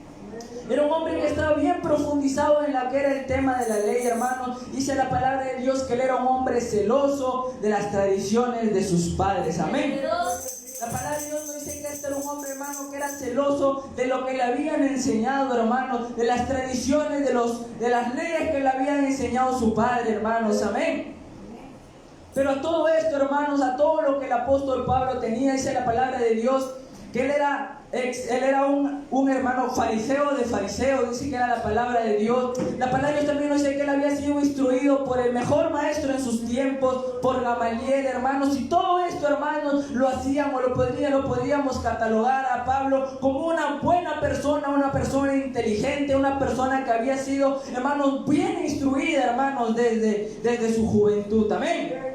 Era un hombre que estaba bien profundizado en lo que era el tema de la ley, hermanos. Dice la palabra de Dios que él era un hombre celoso de las tradiciones de sus padres. Amén. La palabra de Dios nos dice que este era un hombre, hermano, que era celoso de lo que le habían enseñado, hermanos, de las tradiciones, de las leyes que le habían enseñado su padre, hermanos. Amén. Pero a todo esto, hermanos, a todo lo que el apóstol Pablo tenía, dice la palabra de Dios, que él era un hermano fariseo de fariseos, dice que era la palabra de Dios. La palabra de Dios también nos dice que él había sido instruido por el mejor maestro en sus tiempos, por Gamaliel, hermanos. Y todo esto, hermanos, lo podríamos catalogar a Pablo como una buena persona, una persona inteligente, una persona que había sido, hermanos, bien instruida, hermanos, desde su juventud. Amén.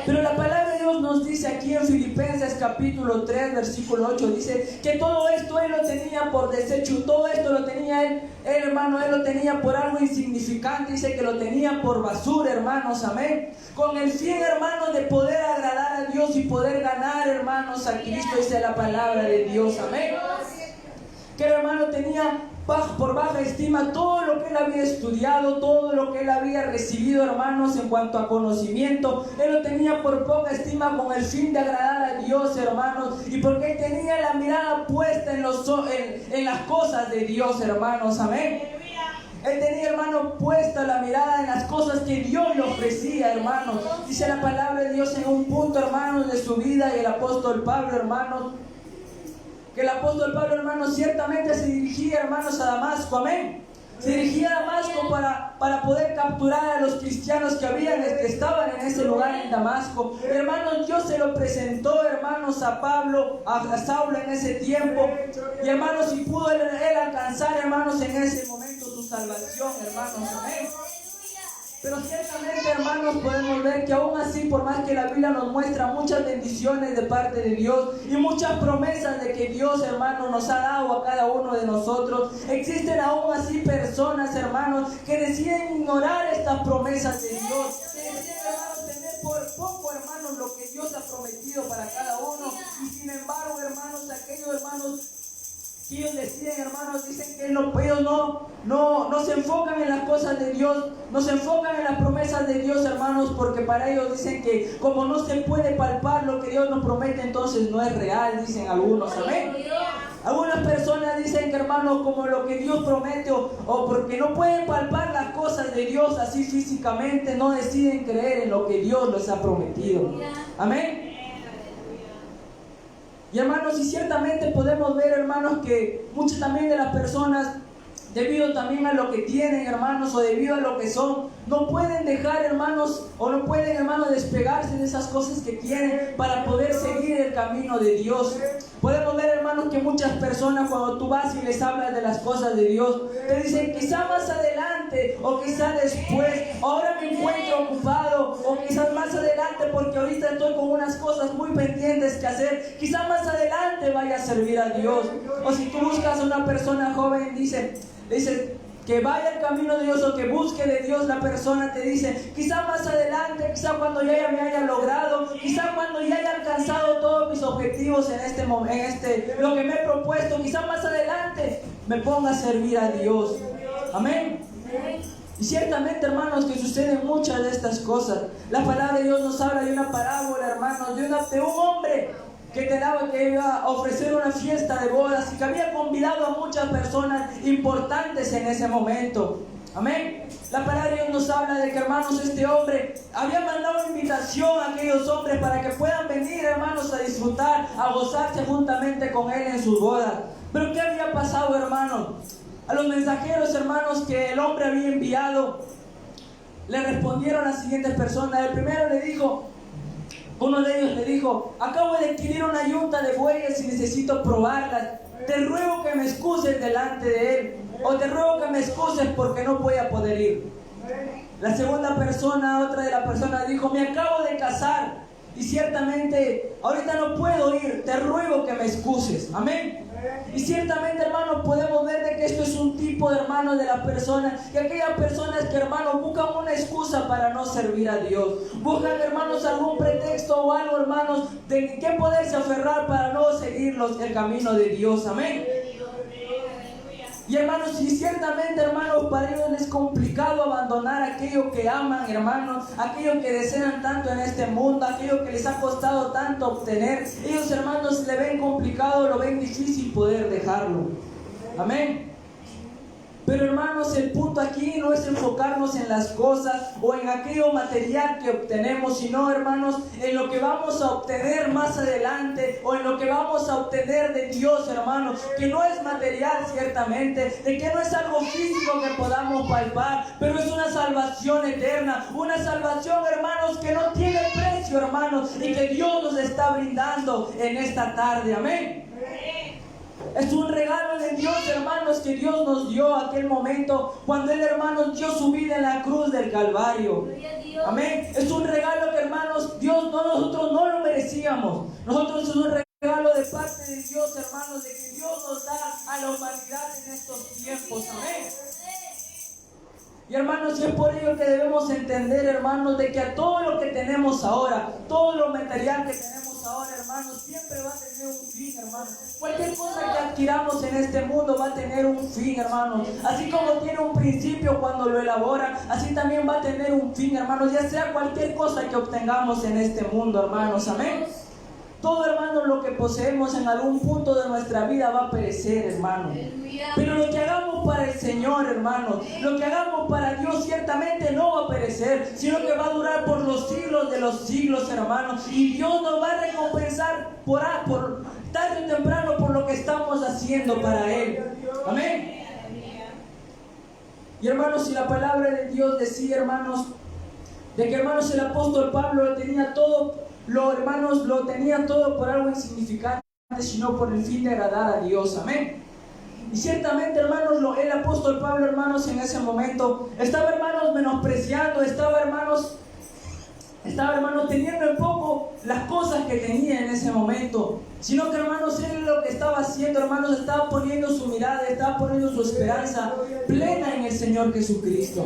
Pero la palabra de Dios nos dice aquí en Filipenses capítulo 3, versículo 8, dice que todo esto él lo tenía por desecho, todo esto lo tenía él, hermano, él lo tenía por algo insignificante, dice que lo tenía por basura, hermanos. Amén. Con el fin, hermanos, de poder agradar a Dios y poder ganar, hermanos, a Cristo, dice la palabra de Dios. Amén. Que el hermano tenía por baja estima todo lo que él había estudiado, todo lo que él había recibido, hermanos, en cuanto a conocimiento. Él lo tenía por poca estima con el fin de agradar a Dios, hermanos, y porque él tenía la mirada puesta en las cosas de Dios, hermanos. Amén. Él tenía, hermano, puesta la mirada en las cosas que Dios le ofrecía, hermanos. Dice la palabra de Dios en un punto, hermanos, de su vida, y el apóstol Pablo, hermanos, que el apóstol Pablo, hermanos, ciertamente se dirigía, hermanos, a Damasco. Amén. Se dirigía a Damasco para poder capturar a los cristianos que estaban en ese lugar en Damasco. Hermanos, Dios se lo presentó, hermanos, a Pablo, a Saulo en ese tiempo. Y, hermanos, y pudo él alcanzar, hermanos, en ese momento su salvación, hermanos. Amén. Pero ciertamente, hermanos, podemos ver que aún así, por más que la Biblia nos muestra muchas bendiciones de parte de Dios y muchas promesas de que Dios, hermanos, nos ha dado a cada uno de nosotros, existen aún así personas, hermanos, que deciden ignorar estas promesas de Dios, que deciden, hermanos, tener por poco, hermanos, lo que Dios ha prometido para cada uno. Y sin embargo, hermanos, aquellos hermanos que ellos deciden, hermanos, dicen que ellos no se enfocan en las cosas de Dios, no se enfocan en las promesas de Dios, hermanos, porque para ellos dicen que como no se puede palpar lo que Dios nos promete, entonces no es real, dicen algunos. Amén. Algunas personas dicen que, hermanos, como lo que Dios promete o porque no pueden palpar las cosas de Dios así físicamente, no deciden creer en lo que Dios les ha prometido. Amén. Y, hermanos, y ciertamente podemos ver, hermanos, que muchas también de las personas, debido también a lo que tienen, hermanos, o debido a lo que son, no pueden dejar, hermanos, o no pueden, hermanos, despegarse de esas cosas que tienen para poder seguir el camino de Dios. Podemos ver, hermanos, que muchas personas, cuando tú vas y les hablas de las cosas de Dios, te dicen quizá más adelante, o quizá después, ahora me encuentro ocupado, o quizás más adelante porque ahorita estoy con unas cosas muy pendientes que hacer, quizá más adelante vaya a servir a Dios. O si tú buscas a una persona joven, dice que vaya al camino de Dios o que busque de Dios, la persona te dice, quizá más adelante, quizá cuando ya me haya logrado, quizá cuando ya haya alcanzado todos mis objetivos en este momento, lo que me he propuesto, quizá más adelante me ponga a servir a Dios. Amén. Y ciertamente, hermanos, que suceden muchas de estas cosas. La palabra de Dios nos habla de una parábola, hermanos, de un hombre que iba a ofrecer una fiesta de bodas y que había convidado a muchas personas importantes en ese momento. Amén. La palabra de Dios nos habla de que, hermanos, este hombre había mandado invitación a aquellos hombres para que puedan venir, hermanos, a disfrutar, a gozarse juntamente con él en sus bodas. Pero ¿qué había pasado, hermanos? A los mensajeros, hermanos, que el hombre había enviado, le respondieron las siguientes personas. El primero le dijo, uno de ellos le dijo: acabo de adquirir una yunta de bueyes y necesito probarlas. Te ruego que me excuses delante de él, o te ruego que me excuses porque no voy a poder ir. La segunda persona, otra de las personas dijo: me acabo de casar y ciertamente ahorita no puedo ir, te ruego que me excuses. Amén. Y ciertamente, hermanos, podemos ver de que esto es un tipo de hermanos de las personas, que aquellas personas que, hermanos, buscan una excusa para no servir a Dios, buscan, hermanos, algún pretexto o algo, hermanos, de qué poderse aferrar para no seguir el camino de Dios. Amén. Y, hermanos, y ciertamente, hermanos, para ellos es complicado abandonar aquello que aman, hermanos, aquello que desean tanto en este mundo, aquello que les ha costado tanto obtener. Ellos, hermanos, le ven complicado, lo ven difícil poder dejarlo. Amén. Pero, hermanos, el punto aquí no es enfocarnos en las cosas o en aquello material que obtenemos, sino, hermanos, en lo que vamos a obtener más adelante, o en lo que vamos a obtener de Dios, hermanos, que no es material ciertamente, de que no es algo físico que podamos palpar, pero es una salvación eterna, una salvación, hermanos, que no tiene precio, hermanos, y que Dios nos está brindando en esta tarde. Amén. Es un regalo de Dios, hermanos, que Dios nos dio aquel momento cuando Él, hermanos, dio su vida en la cruz del Calvario. Amén. Es un regalo que, hermanos, nosotros no lo merecíamos. Nosotros es un regalo de parte de Dios, hermanos, de que Dios nos da a la humanidad en estos tiempos. Amén. Y, hermanos, es por ello que debemos entender, hermanos, de que a todo lo que tenemos ahora, todo lo material que tenemos ahora, hermanos, siempre va a tener un fin, hermanos. Cualquier cosa que adquiramos en este mundo va a tener un fin, hermanos. Así como tiene un principio cuando lo elaboran, así también va a tener un fin, hermanos, ya sea cualquier cosa que obtengamos en este mundo, hermanos. Amén. Todo, hermanos, lo que poseemos en algún punto de nuestra vida va a perecer, hermanos. Pero lo que hagamos para el Señor, hermanos, lo que hagamos para Dios ciertamente no va a perecer, sino que va a durar por los siglos de los siglos, hermanos. Y Dios nos va a recompensar por tarde o temprano por lo que estamos haciendo para Él. Amén. Y, hermanos, si la palabra de Dios decía, hermanos, de que, hermanos, el apóstol Pablo lo tenía todo, hermanos, lo tenía todo por algo insignificante, sino por el fin de agradar a Dios. Amén. Y ciertamente, hermanos, el apóstol Pablo, hermanos, en ese momento estaba, hermanos, menospreciando, estaba, hermanos, teniendo en poco las cosas que tenía en ese momento, sino que, hermanos, él lo que estaba haciendo, hermanos, estaba poniendo su mirada, estaba poniendo su esperanza plena en el Señor Jesucristo.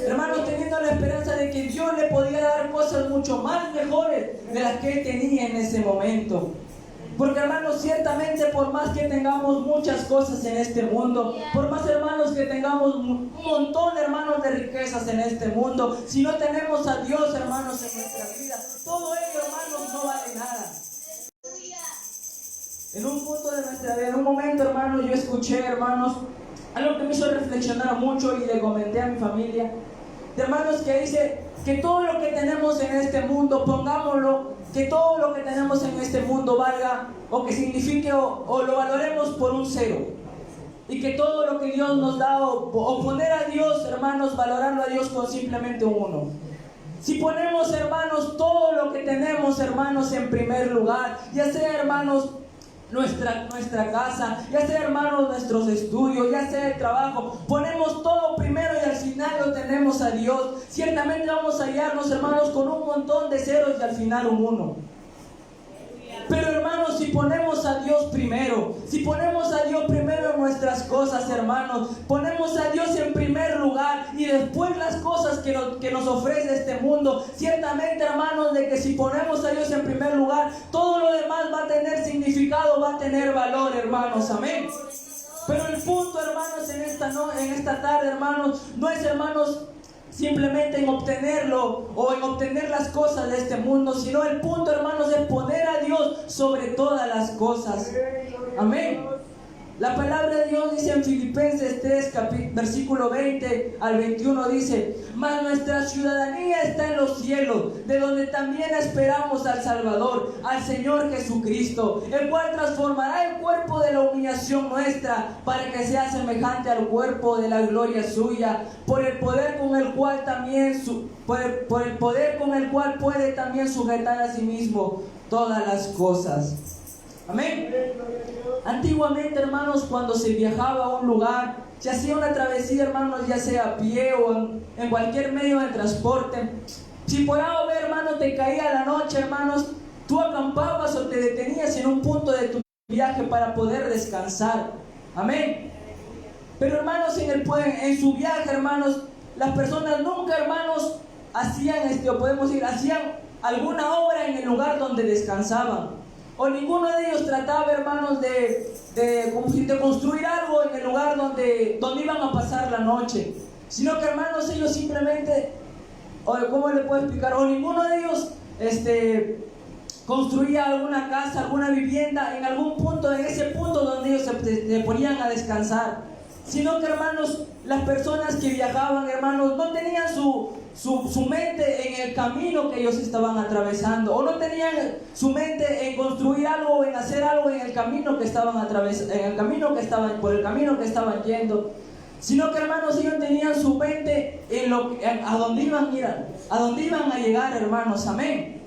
Hermanos, teniendo la esperanza de que Dios le podía dar cosas mucho más mejores de las que él tenía en ese momento. Porque, hermanos, ciertamente por más que tengamos muchas cosas en este mundo, por más, hermanos, que tengamos un montón, hermanos, de riquezas en este mundo, si no tenemos a Dios, hermanos, en nuestra vida, todo ello, hermanos, no vale nada. En un momento, hermanos, yo escuché, hermanos, algo que me hizo reflexionar mucho y le comenté a mi familia, de hermanos, que dice que todo lo que tenemos en este mundo, pongámoslo, que todo lo que tenemos en este mundo valga, o que signifique, o lo valoremos por un cero, y que todo lo que Dios nos da, o poner a Dios, hermanos, valorarlo a Dios con simplemente un 1. Si ponemos, hermanos, todo lo que tenemos, hermanos, en primer lugar, ya sea, hermanos, nuestra casa, ya sea, hermanos, nuestros estudios, ya sea el trabajo, ponemos todo primero y al final lo tenemos a Dios, ciertamente vamos a hallarnos, hermanos, con un montón de ceros y al final un 1. Pero, hermanos, si ponemos a Dios primero, en nuestras cosas, hermanos, ponemos a Dios en primer lugar y después las cosas que nos ofrece este mundo, ciertamente, hermanos, de que si ponemos a Dios en primer lugar, todo lo demás va a tener significado, va a tener valor, hermanos. Amén. Pero el punto, hermanos, en esta tarde, hermanos, no es, hermanos, simplemente en obtenerlo o en obtener las cosas de este mundo, sino el punto, hermanos, es poner a Dios sobre todas las cosas. Amén. La palabra de Dios dice en Filipenses 3, versículo 20 al 21, dice: mas nuestra ciudadanía está en los cielos, de donde también esperamos al Salvador, al Señor Jesucristo, el cual transformará el cuerpo de la humillación nuestra, para que sea semejante al cuerpo de la gloria suya, por el poder con el cual puede también sujetar a sí mismo todas las cosas. Amén. Antiguamente, hermanos, cuando se viajaba a un lugar, se hacía una travesía, hermanos, ya sea a pie o en cualquier medio de transporte. Si por A o B, hermanos, te caía la noche, hermanos, tú acampabas o te detenías en un punto de tu viaje para poder descansar. Amén. Pero, hermanos, en su viaje, hermanos, las personas nunca, hermanos, hacían hacían alguna obra en el lugar donde descansaban. O ninguno de ellos trataba, hermanos, de construir algo en el lugar donde iban a pasar la noche. Sino que, hermanos, ellos simplemente, ¿cómo le puedo explicar? O ninguno de ellos construía alguna casa, alguna vivienda en algún punto, en ese punto donde ellos se ponían a descansar. Sino que, hermanos, las personas que viajaban, hermanos, no tenían su mente en el camino que ellos estaban atravesando, o no tenían su mente en construir algo o en hacer algo en el camino que estaban atravesando, por el camino que estaban yendo, sino que, hermanos, ellos tenían su mente a dónde iban a llegar, hermanos. Amén.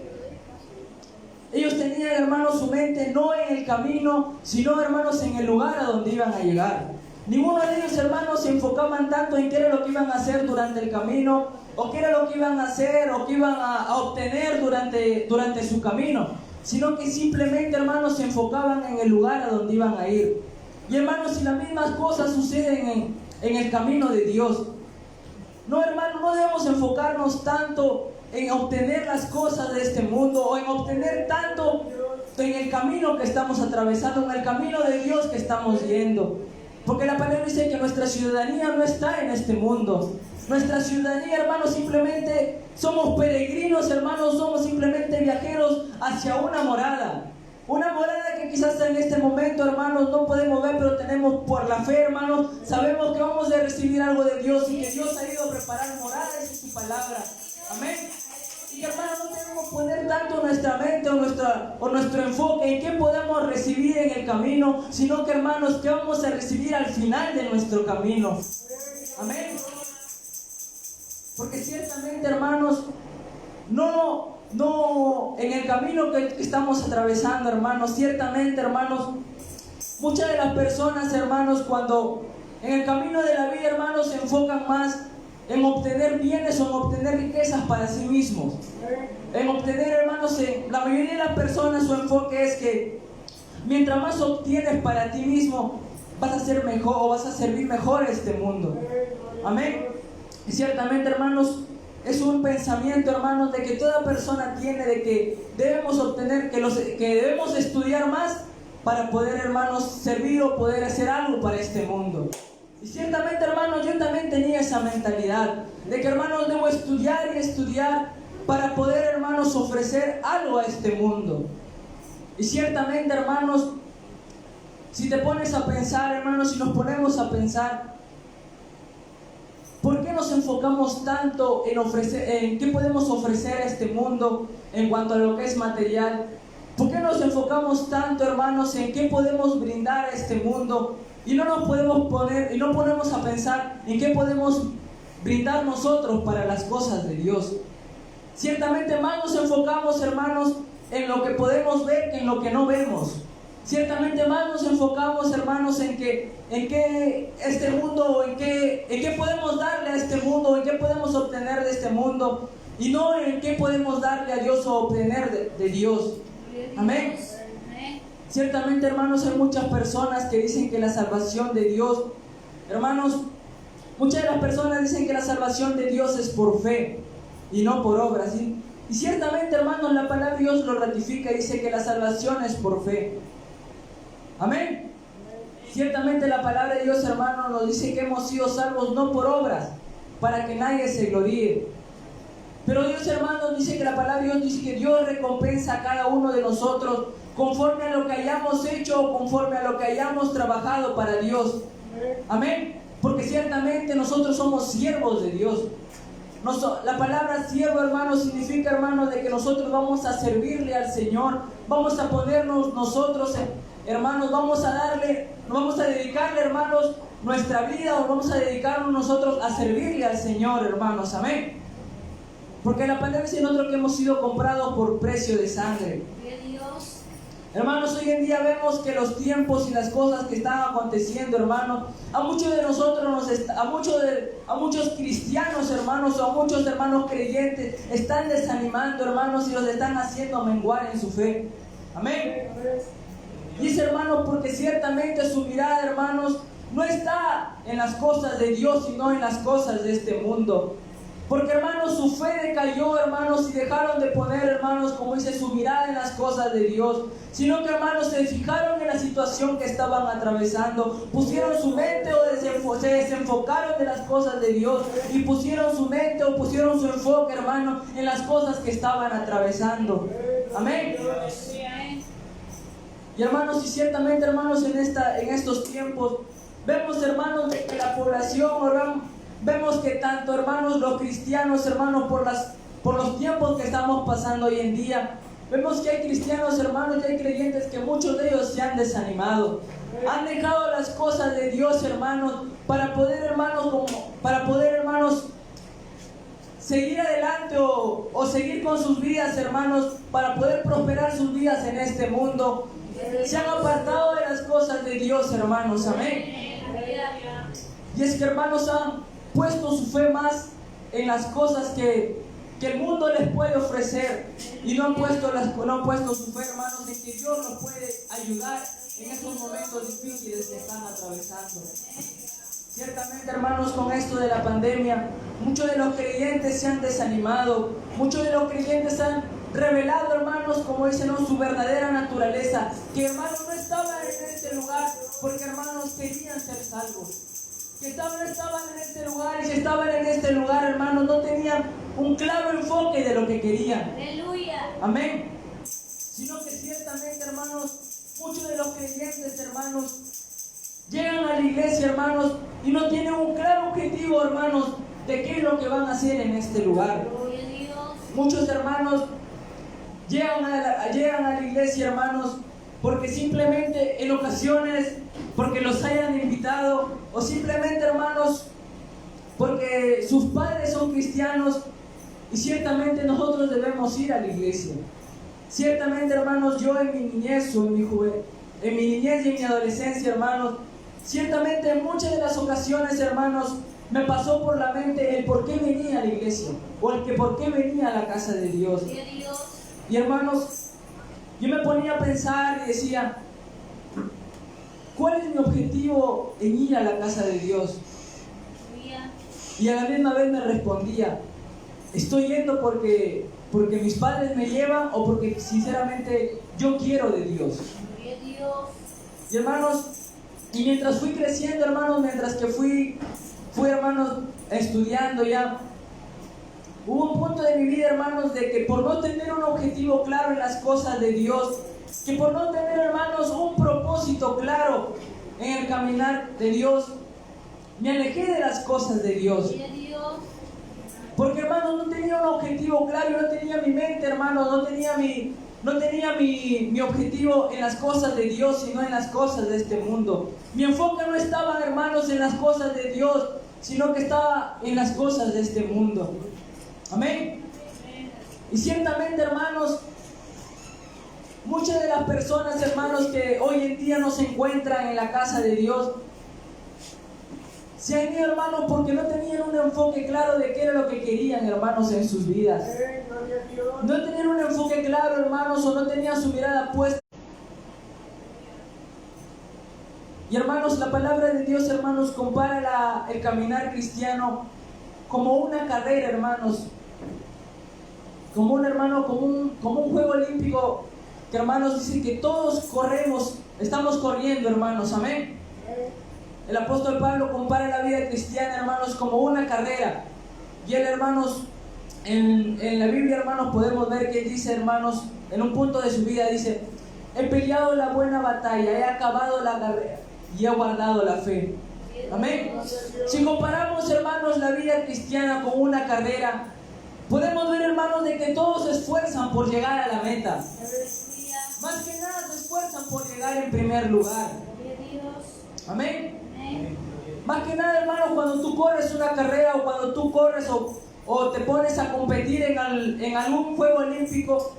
Ellos tenían, hermanos, su mente no en el camino, sino, hermanos, en el lugar a donde iban a llegar. Ninguno de ellos, hermanos, se enfocaban tanto en qué era lo que iban a hacer durante el camino, o qué era lo que iban a hacer, o qué iban a obtener durante su camino, sino que simplemente, hermanos, se enfocaban en el lugar a donde iban a ir. Y, hermanos, si las mismas cosas suceden en el camino de Dios, no, hermanos, no debemos enfocarnos tanto en obtener las cosas de este mundo, o en obtener tanto en el camino que estamos atravesando, en el camino de Dios que estamos yendo. Porque la palabra dice que nuestra ciudadanía no está en este mundo. Nuestra ciudadanía, hermanos, simplemente somos peregrinos, hermanos, somos simplemente viajeros hacia una morada. Una morada que quizás en este momento, hermanos, no podemos ver, pero tenemos por la fe, hermanos, sabemos que vamos a recibir algo de Dios y que Dios ha ido a preparar moradas en su palabra. Amén. Y, hermanos, no debemos poner tanto nuestra mente o nuestro enfoque en qué podemos recibir en el camino, sino que, hermanos, que vamos a recibir al final de nuestro camino. Amén. Porque ciertamente, hermanos, no en el camino que estamos atravesando, hermanos, ciertamente, hermanos, muchas de las personas, hermanos, cuando en el camino de la vida, hermanos, se enfocan más en obtener bienes o en obtener riquezas para sí mismos. En obtener, hermanos, la mayoría de las personas su enfoque es que mientras más obtienes para ti mismo, vas a ser mejor o vas a servir mejor a este mundo. Amén. Y ciertamente, hermanos, es un pensamiento, hermanos, de que toda persona tiene, de que debemos obtener, que debemos estudiar más para poder, hermanos, servir o poder hacer algo para este mundo. Y ciertamente, hermanos, yo también tenía esa mentalidad de que, hermanos, debo estudiar y estudiar para poder, hermanos, ofrecer algo a este mundo. Y ciertamente, hermanos, si te pones a pensar, hermanos, si nos ponemos a pensar, ¿por qué nos enfocamos tanto en qué podemos ofrecer a este mundo en cuanto a lo que es material? ¿Por qué nos enfocamos tanto, hermanos, en qué podemos brindar a este mundo? Y no nos podemos no ponemos a pensar en qué podemos brindar nosotros para las cosas de Dios. Ciertamente más nos enfocamos, hermanos, en lo que podemos ver que en lo que no vemos. Ciertamente más nos enfocamos, hermanos, en qué este mundo, en qué podemos darle a este mundo, en qué podemos obtener de este mundo, y no en qué podemos darle a Dios o obtener de Dios. Amén. Ciertamente, hermanos, hay muchas personas que dicen que la salvación de Dios, hermanos, muchas de las personas dicen que la salvación de Dios es por fe y no por obras. Y ciertamente, hermanos, la palabra de Dios lo ratifica y dice que la salvación es por fe. Amén. Ciertamente la palabra de Dios, hermanos, nos dice que hemos sido salvos no por obras, para que nadie se gloríe. Pero Dios, hermanos, dice que la palabra de Dios dice que Dios recompensa a cada uno de nosotros conforme a lo que hayamos hecho o conforme a lo que hayamos trabajado para Dios. Amén. Porque ciertamente nosotros somos siervos de Dios. La palabra siervo, hermanos, significa, hermanos, de que nosotros vamos a servirle al Señor. Vamos a ponernos nosotros, hermanos, vamos a dedicarle, hermanos, nuestra vida, o vamos a dedicarnos nosotros a servirle al Señor, hermanos. Amén. Porque la palabra dice nosotros que hemos sido comprados por precio de sangre. Hermanos, hoy en día vemos que los tiempos y las cosas que están aconteciendo, hermanos, a muchos de nosotros, a muchos cristianos, hermanos, o a muchos hermanos creyentes, están desanimando, hermanos, y los están haciendo menguar en su fe. Amén. Dice, hermanos, porque ciertamente su mirada, hermanos, no está en las cosas de Dios, sino en las cosas de este mundo. Porque, hermanos, su fe decayó, hermanos, y dejaron de poner, hermanos, como dice, su mirada en las cosas de Dios, sino que, hermanos, se fijaron en la situación que estaban atravesando, pusieron su mente o se desenfocaron de las cosas de Dios y pusieron su mente o pusieron su enfoque, hermanos, en las cosas que estaban atravesando. Amén. Y, hermanos, y ciertamente, hermanos, en estos tiempos vemos, hermanos, de que la población, vemos que tanto, hermanos, los cristianos, hermanos, por los tiempos que estamos pasando hoy en día, vemos que hay cristianos, hermanos, y hay creyentes que muchos de ellos se han desanimado. Han dejado las cosas de Dios, hermanos, para poder, hermanos, seguir adelante o seguir con sus vidas, hermanos, para poder prosperar sus vidas en este mundo. Se han apartado de las cosas de Dios, hermanos. Amén. Y es que, hermanos, han puesto su fe más en las cosas que el mundo les puede ofrecer y no han puesto su fe, hermanos, en que Dios nos puede ayudar en estos momentos difíciles que están atravesando. Ciertamente, hermanos, con esto de la pandemia, muchos de los creyentes se han desanimado, muchos de los creyentes han revelado, hermanos, como dicen, ¿no?, su verdadera naturaleza, que, hermanos, no estaban en este lugar porque, hermanos, querían ser salvos. Que estaban en este lugar, y si estaban en este lugar, hermanos, no tenían un claro enfoque de lo que querían. Aleluya. Amén. Sino que ciertamente, hermanos, muchos de los creyentes, hermanos, llegan a la iglesia, hermanos, y no tienen un claro objetivo, hermanos, de qué es lo que van a hacer en este lugar. Gloria a Dios. Muchos hermanos llegan a la iglesia, hermanos, porque simplemente en ocasiones, porque los hayan invitado, o simplemente, hermanos, porque sus padres son cristianos, y ciertamente nosotros debemos ir a la iglesia. Ciertamente, hermanos, yo en mi niñez o en mi niñez y en mi adolescencia, hermanos, ciertamente en muchas de las ocasiones, hermanos, me pasó por la mente el por qué venía a la iglesia, o el que por qué venía a la casa de Dios. Y, hermanos, yo me ponía a pensar y decía, ¿cuál es mi objetivo en ir a la casa de Dios? Y a la misma vez me respondía, ¿estoy yendo porque mis padres me llevan o porque sinceramente yo quiero de Dios? Y, hermanos, y mientras fui creciendo, hermanos, mientras que fui hermanos, estudiando ya, hubo un punto de mi vida, hermanos, de que por no tener un objetivo claro en las cosas de Dios, que por no tener, hermanos, un propósito claro en el caminar de Dios, me alejé de las cosas de Dios. Porque, hermanos, no tenía un objetivo claro, no tenía mi mente, hermanos, no tenía mi objetivo en las cosas de Dios, sino en las cosas de este mundo. Mi enfoque no estaba, hermanos, en las cosas de Dios, sino que estaba en las cosas de este mundo. Amén. Y ciertamente, hermanos, muchas de las personas, hermanos, que hoy en día no se encuentran en la casa de Dios, se han ido, hermanos, porque no tenían un enfoque claro de qué era lo que querían, hermanos, en sus vidas. No tenían un enfoque claro, hermanos, o no tenían su mirada puesta. Y, hermanos, la palabra de Dios, hermanos, compara el caminar cristiano como una carrera, hermanos. Como un juego olímpico, que, hermanos, dice que todos estamos corriendo, hermanos. Amén. El apóstol Pablo compara la vida cristiana, hermanos, como una carrera. Y él, hermanos, en la Biblia, hermanos, podemos ver que dice, hermanos, en un punto de su vida dice: he peleado la buena batalla, he acabado la carrera y he guardado la fe. Amén. Si comparamos, hermanos, la vida cristiana con una carrera, podemos ver, hermanos, de que todos se esfuerzan por llegar a la meta. Más que nada se esfuerzan por llegar en primer lugar. Amén. Más que nada, hermanos, cuando tú corres una carrera o cuando tú corres o te pones a competir en algún juego olímpico,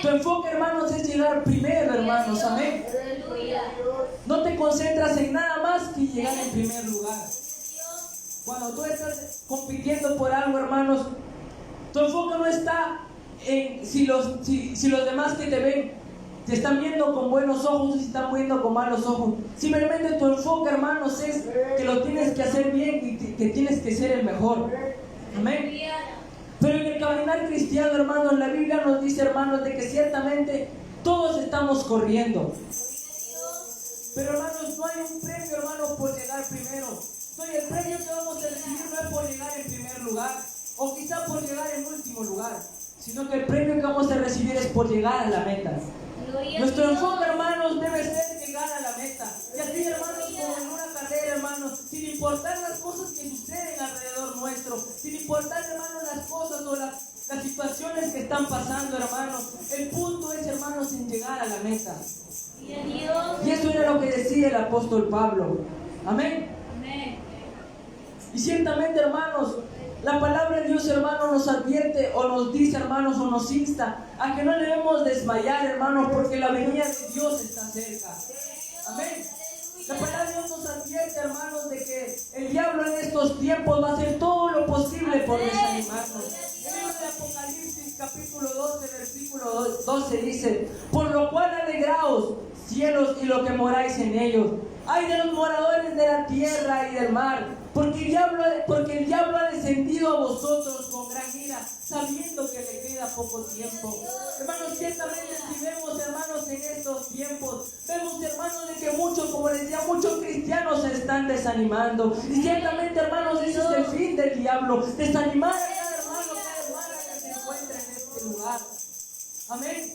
tu enfoque, hermanos, es llegar primero, hermanos. Amén. No te concentras en nada más que llegar en primer lugar. Cuando tú estás compitiendo por algo, hermanos, tu enfoque no está en si los demás que te ven te están viendo con buenos ojos o si están viendo con malos ojos. Simplemente tu enfoque, hermanos, es que lo tienes que hacer bien y que tienes que ser el mejor. Amén. Pero en el caminar cristiano, hermanos, la Biblia nos dice, hermanos, de que ciertamente todos estamos corriendo. Pero, hermanos, no hay un premio, hermanos, por llegar primero. El premio que vamos a recibir no es por llegar en primer lugar o quizá por llegar en último lugar, sino que el premio que vamos a recibir es por llegar a la meta. Nuestro enfoque, hermanos, debe ser llegar a la meta. Y así, hermanos, como en una carrera, hermanos, sin importar las cosas que suceden alrededor nuestro, sin importar, hermanos, las cosas o las situaciones que están pasando, hermanos, el punto es, hermanos, en llegar a la meta. Y eso era lo que decía el apóstol Pablo. Amén. Y ciertamente, hermanos, la palabra de Dios, hermanos, nos advierte o nos dice, hermanos, o nos insta a que no debemos desmayar, hermanos, porque la venida de Dios está cerca. Amén. La palabra de Dios nos advierte, hermanos, de que el diablo en estos tiempos va a hacer todo lo posible por desanimarnos. En el libro de Apocalipsis, capítulo 12, versículo 12 dice: por lo cual alegraos, cielos, y lo que moráis en ellos. Ay de los moradores de la tierra y del mar, porque el diablo ha descendido a vosotros con gran ira, sabiendo que le queda poco tiempo. Hermanos, ciertamente si vemos, hermanos, en estos tiempos, vemos, hermanos, de que muchos, como les decía, muchos cristianos se están desanimando. Y ciertamente, hermanos, ese es el fin del diablo: desanimar a cada hermano, cada hermana que se encuentra en este lugar. Amén.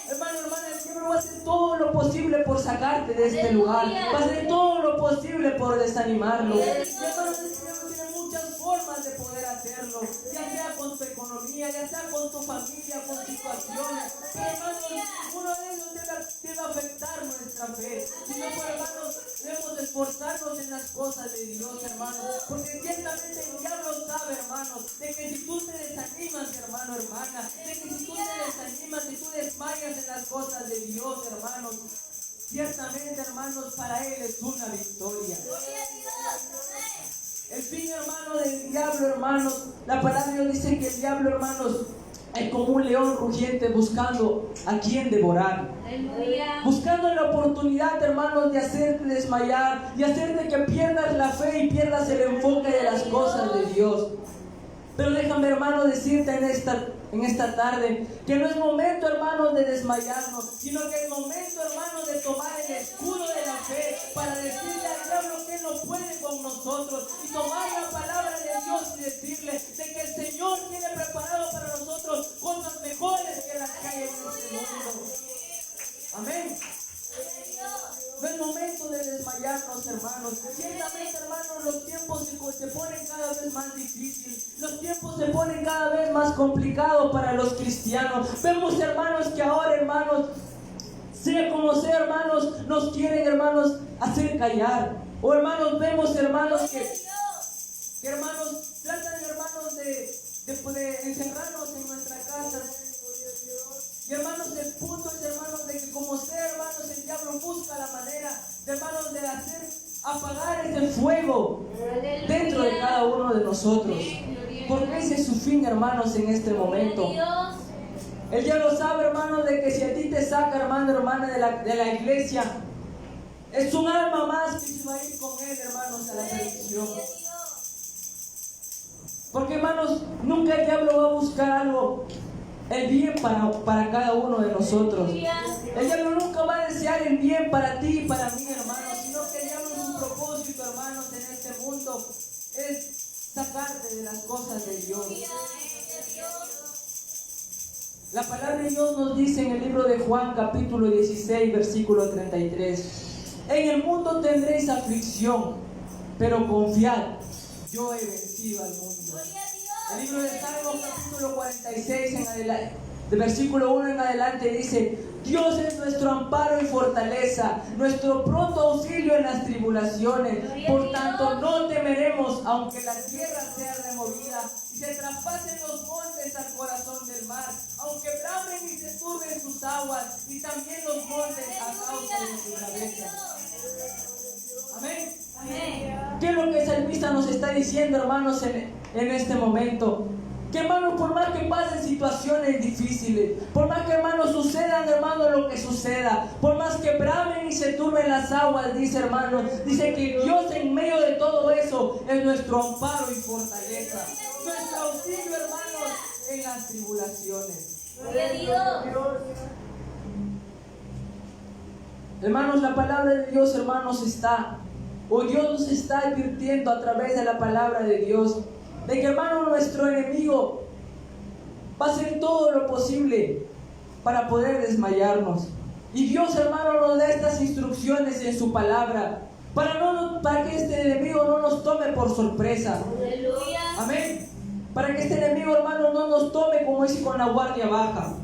Hermano, hermana, el Señor va a hacer todo lo posible por sacarte de este lugar. Va a hacer todo lo posible por desanimarlo. Y hermanos, el Señor tiene muchas formas de poder hacerlo, ya sea con tu economía, ya sea con tu familia, con situaciones. Pero, hermanos, uno de ellos debe afectar nuestra fe. Si no, hermanos, debemos esforzarnos en las cosas de Dios, hermanos, porque ciertamente el diablo sabe, hermanos, de que si tú te desanimas, hermano, hermana, de que si tú te desanimas, si tú desmayas en las cosas de Dios, hermanos, ciertamente, hermanos, para Él es una victoria. El fin, hermano, del diablo, hermanos, la palabra de Dios dice que el diablo, hermanos, es como un león rugiente buscando a quien devorar. Buscando la oportunidad, hermanos, de hacerte desmayar, de hacerte que pierdas la fe y pierdas el enfoque de las cosas de Dios. Pero déjame, hermano, decirte en esta tarde que no es momento, hermanos, de desmayarnos, sino que es momento, hermanos, de tomar el escudo de la fe para decirle al diablo que no puede con nosotros, y tomar la palabra de Dios y decirle de que el Señor tiene preparado para nosotros cosas mejores que las que hay en este mundo. Amén. No es momento de desmayarnos, hermanos. Ciertamente, hermanos, los tiempos se ponen cada vez más difíciles. Los tiempos se ponen cada vez más complicados para los cristianos. Vemos, hermanos, que ahora, hermanos, sea como sea, hermanos, nos quieren, hermanos, hacer callar. O, hermanos, vemos, hermanos, que hermanos, tratan, hermanos, de encerrarnos en nuestra casa. Y, hermanos, el punto es, hermanos, de que como sea, hermanos, el diablo busca la manera, de, hermanos, de hacer apagar ese fuego dentro de cada uno de nosotros. Porque ese es su fin, hermanos, en este momento. Él ya lo sabe, hermanos, de que si a ti te saca, hermano, hermana, de la iglesia, es un alma más que se va a ir con él, hermanos, a la perdición. Porque, hermanos, nunca el diablo va a buscar algo, el bien para cada uno de nosotros. El diablo nunca va a desear el bien para ti y para mí, hermanos, sino que el diablo, su propósito, hermanos, en este mundo es sacarte de las cosas de Dios. La palabra de Dios nos dice en el libro de Juan capítulo 16 versículo 33: en el mundo tendréis aflicción, pero confiad, yo he vencido al mundo. El libro de Salmos capítulo 46 en adelante, de versículo 1 en adelante dice: Dios es nuestro amparo y fortaleza, nuestro pronto auxilio en las tribulaciones. Por tanto no temeremos, aunque la tierra sea removida y se traspasen los montes al corazón del mar, aunque bramen y se turben sus aguas y también los montes a causa de su cabeza. Amén. ¿Qué es lo que el salmista nos está diciendo, hermanos, en este momento? Que, hermanos, por más que pasen situaciones difíciles, por más que, hermanos, sucedan, hermanos, lo que suceda, por más que bramen y se turben las aguas, dice, hermanos, dice que Dios en medio de todo eso es nuestro amparo y fortaleza, nuestro auxilio, hermanos, en las tribulaciones. Gloria a Dios. Hermanos, la palabra de Dios, hermanos, Dios nos está advirtiendo a través de la palabra de Dios, de que, hermano, nuestro enemigo va a hacer todo lo posible para poder desmayarnos. Y Dios, hermano, nos da estas instrucciones en su palabra para que este enemigo no nos tome por sorpresa. Aleluya. Amén. Para que este enemigo, hermano, no nos tome como dice con la guardia baja.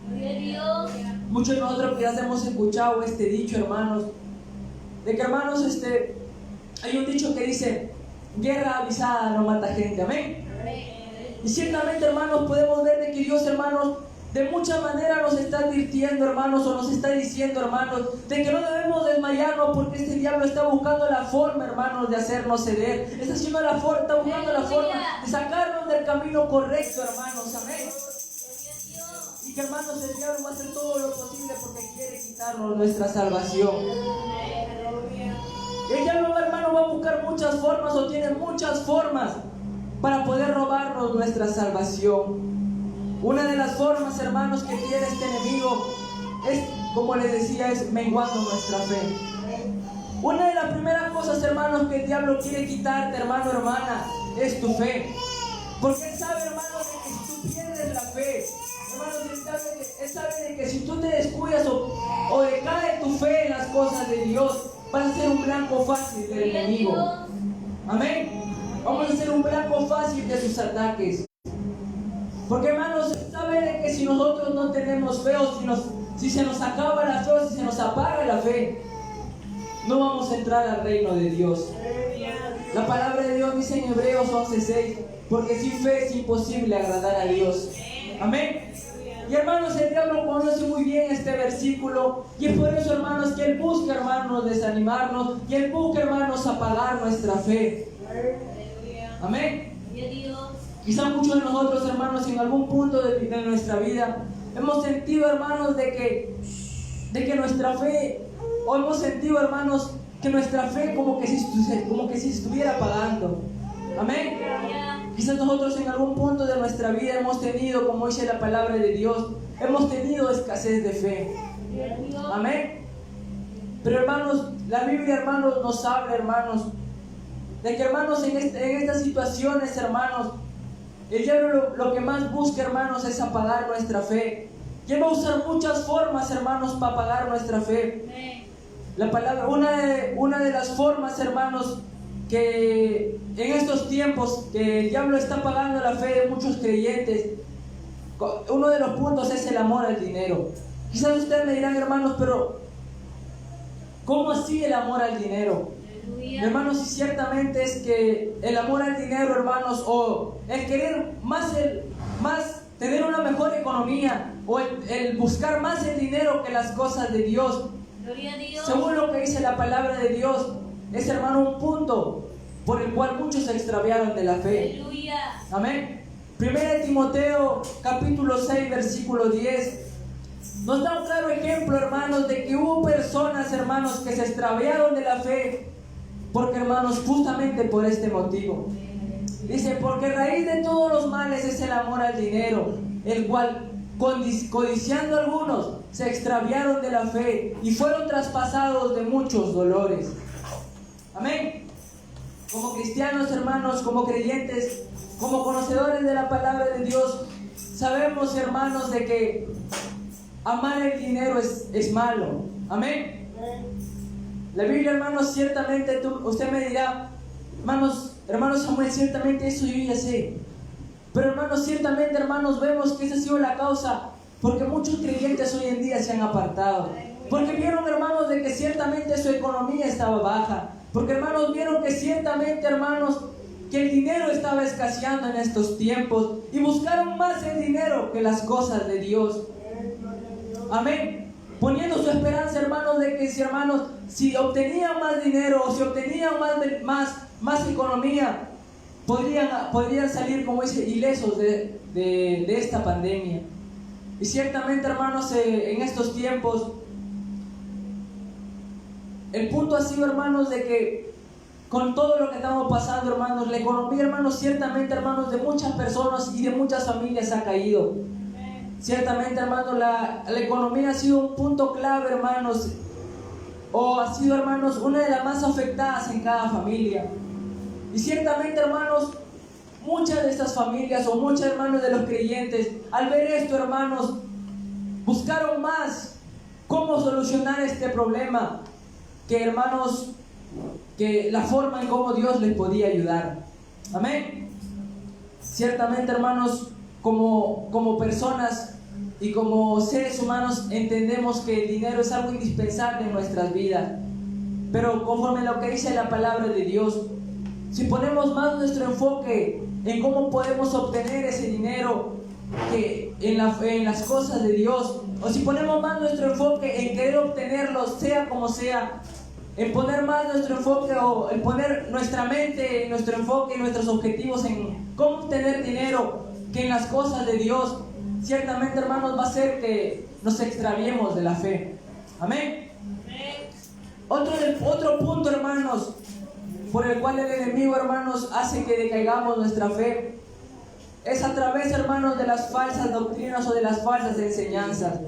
Gloria a Dios. Muchos de nosotros quizás hemos escuchado este dicho, hermanos, de que, hermanos, hay un dicho que dice: guerra avisada no mata gente. Amén. Y ciertamente, hermanos, podemos ver de que Dios, hermanos, de muchas maneras nos está advirtiendo, hermanos, o nos está diciendo, hermanos, de que no debemos desmayarnos, porque este diablo está buscando la forma, hermanos, de hacernos ceder. Está buscando la forma de sacarnos del camino correcto, hermanos. Amén. Y que, hermanos, el diablo va a hacer todo lo posible porque quiere quitarnos nuestra salvación. El diablo, hermano, va a buscar muchas formas, o tiene muchas formas para poder robarnos nuestra salvación. Una de las formas, hermanos, que tiene este enemigo es, como les decía, es menguando nuestra fe. Una de las primeras cosas, hermanos, que el diablo quiere quitarte, hermano, hermana, es tu fe. Porque él sabe, hermano, de que si tú pierdes la fe, hermanos, él sabe de que si tú te descuidas o decae tu fe en las cosas de Dios, vas a ser un blanco fácil del enemigo. Amén. Vamos a ser un blanco fácil de sus ataques. Porque, hermanos, sabe de que si nosotros no tenemos fe, o si se nos acaba la fe, o si se nos apaga la fe, no vamos a entrar al reino de Dios. La palabra de Dios dice en Hebreos 11:6: porque sin fe es imposible agradar a Dios. Amén. Y, hermanos, el diablo conoce muy bien este versículo, y es por eso, hermanos, que él busca, hermanos, desanimarnos, y él busca, hermanos, apagar nuestra fe. Amén. Quizá muchos de nosotros, hermanos, en algún punto de nuestra vida hemos sentido, hermanos, de que nuestra fe, o hemos sentido, hermanos, que nuestra fe como que se estuviera apagando. Amén. Quizás nosotros en algún punto de nuestra vida hemos tenido, como dice la palabra de Dios, hemos tenido escasez de fe. Amén. Pero, hermanos, la Biblia, hermanos, nos habla, hermanos, de que, hermanos, en estas situaciones, hermanos, el diablo lo que más busca, hermanos, es apagar nuestra fe. Y él va a usar muchas formas, hermanos, para apagar nuestra fe. La palabra, una de las formas, hermanos, que en estos tiempos que el diablo está apagando la fe de muchos creyentes, uno de los puntos es el amor al dinero. Quizás ustedes me dirán, hermanos, pero ¿cómo así el amor al dinero? Hermanos, y ciertamente es que el amor al dinero, hermanos, o el querer tener una mejor economía, o el buscar más el dinero que las cosas de Dios, según lo que dice la palabra de Dios, es, hermano, un punto por el cual muchos se extraviaron de la fe. Aleluya. Amén. 1 Timoteo capítulo 6 versículo 10 nos da un claro ejemplo, hermanos, de que hubo personas, hermanos, que se extraviaron de la fe, porque, hermanos, justamente por este motivo. Dice: porque raíz de todos los males es el amor al dinero, el cual, codiciando algunos, se extraviaron de la fe y fueron traspasados de muchos dolores. Amén. como cristianos, hermanos, como creyentes, como conocedores de la palabra de Dios, sabemos, hermanos, de que amar el dinero es malo. Amén. La Biblia, hermanos, ciertamente, usted me dirá, hermanos Samuel, ciertamente eso yo ya sé. Pero, hermanos, ciertamente, hermanos, vemos que esa ha sido la causa porque muchos creyentes hoy en día se han apartado. Porque vieron, hermanos, de que ciertamente su economía estaba baja. Porque, hermanos, vieron que ciertamente, hermanos, que el dinero estaba escaseando en estos tiempos. Y buscaron más el dinero que las cosas de Dios. Amén. Poniendo su esperanza, hermanos, de que si obtenían más dinero o si obtenían más economía, podrían salir, como dice, ilesos de esta pandemia. Y ciertamente, hermanos, en estos tiempos, el punto ha sido, hermanos, de que con todo lo que estamos pasando, hermanos, la economía, hermanos, ciertamente, hermanos, de muchas personas y de muchas familias ha caído. Ciertamente, hermanos, la economía ha sido un punto clave, hermanos, o ha sido, hermanos, una de las más afectadas en cada familia. Y ciertamente, hermanos, muchas de estas familias o muchos hermanos de los creyentes, al ver esto, hermanos, buscaron más cómo solucionar este problema que, hermanos, que la forma en cómo Dios les podía ayudar. Amén. Ciertamente, hermanos, como personas y como seres humanos entendemos que el dinero es algo indispensable en nuestras vidas. Pero conforme a lo que dice la palabra de Dios, si ponemos más nuestro enfoque en cómo podemos obtener ese dinero que en las cosas de Dios, o si ponemos más nuestro enfoque en querer obtenerlo, sea como sea, en poner más nuestro enfoque o en poner nuestra mente, nuestro enfoque y nuestros objetivos en cómo obtener dinero que en las cosas de Dios, ciertamente, hermanos, va a ser que nos extraviemos de la fe. Amén. Otro punto, hermanos, por el cual el enemigo, hermanos, hace que decaigamos nuestra fe, es a través, hermanos, de las falsas doctrinas o de las falsas enseñanzas.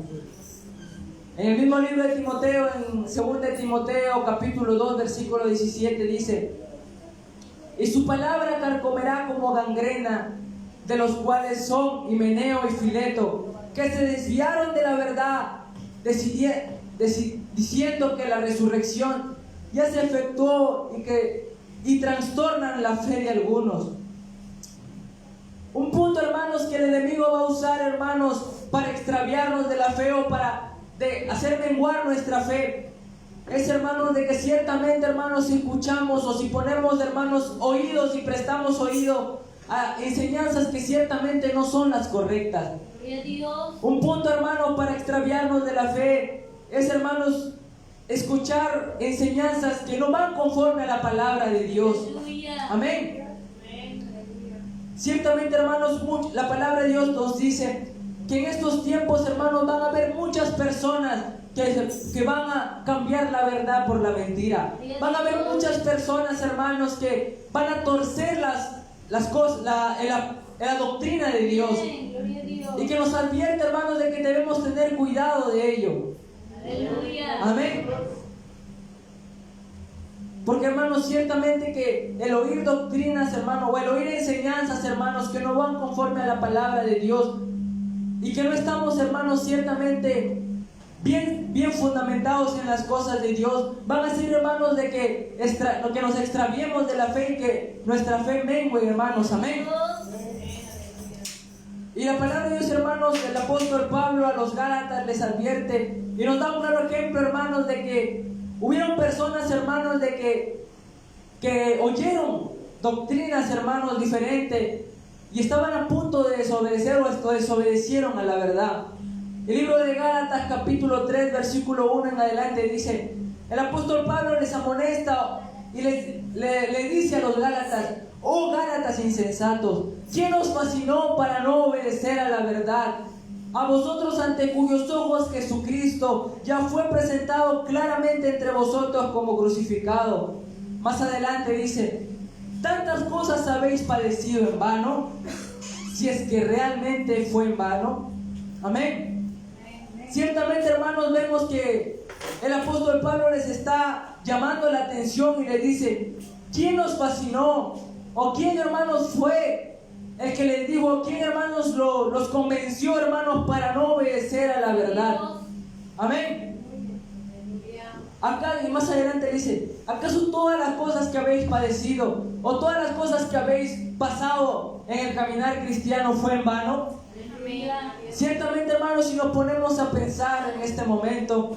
En el mismo libro de Timoteo, en 2 de Timoteo, capítulo 2, versículo 17, dice: y su palabra carcomerá como gangrena, de los cuales son Himeneo y Fileto, que se desviaron de la verdad, diciendo que la resurrección ya se efectuó y trastornan la fe de algunos. Un punto, hermanos, que el enemigo va a usar, hermanos, para extraviarnos de la fe o para hacer menguar nuestra fe, es, hermanos, de que ciertamente, hermanos, si escuchamos o si ponemos, hermanos, oídos y prestamos oído a enseñanzas que ciertamente no son las correctas. Un punto, hermanos, para extraviarnos de la fe es, hermanos, escuchar enseñanzas que no van conforme a la palabra de Dios. Amén. Ciertamente, hermanos, la palabra de Dios nos dice que en estos tiempos, hermanos, van a haber muchas personas que van a cambiar la verdad por la mentira. Van a haber muchas personas, hermanos, que van a torcer las cosas, la doctrina de Dios. Y que nos advierte, hermanos, de que debemos tener cuidado de ello. Aleluya. Amén. Porque, hermanos, ciertamente que el oír doctrinas, hermanos, o el oír enseñanzas, hermanos, que no van conforme a la palabra de Dios y que no estamos, hermanos, ciertamente bien fundamentados en las cosas de Dios, van a ser, hermanos, de que nos extraviemos de la fe y que nuestra fe mengue, hermanos. Amén. Y la palabra de Dios, hermanos, el apóstol Pablo a los Gálatas les advierte y nos da un claro ejemplo, hermanos, de que hubieron personas, hermanos, de que oyeron doctrinas, hermanos, diferentes y estaban a punto de desobedecer o desobedecieron a la verdad. El libro de Gálatas, capítulo 3, versículo 1 en adelante, dice: el apóstol Pablo les amonesta y le dice a los Gálatas: oh Gálatas insensatos, ¿quién os fascinó para no obedecer a la verdad? A vosotros, ante cuyos ojos Jesucristo ya fue presentado claramente entre vosotros como crucificado. Más adelante dice: tantas cosas habéis padecido en vano, si es que realmente fue en vano. Amén. Ciertamente, hermanos, vemos que el apóstol Pablo les está llamando la atención y les dice: ¿Quién nos fascinó? ¿O quién, hermanos, fue el que les dijo? ¿Quién, hermanos, los convenció, hermanos, para no obedecer a la verdad? Amén. Acá y más adelante dice: ¿acaso todas las cosas que habéis padecido o todas las cosas que habéis pasado en el caminar cristiano fue en vano? Ciertamente, hermanos, si nos ponemos a pensar en este momento,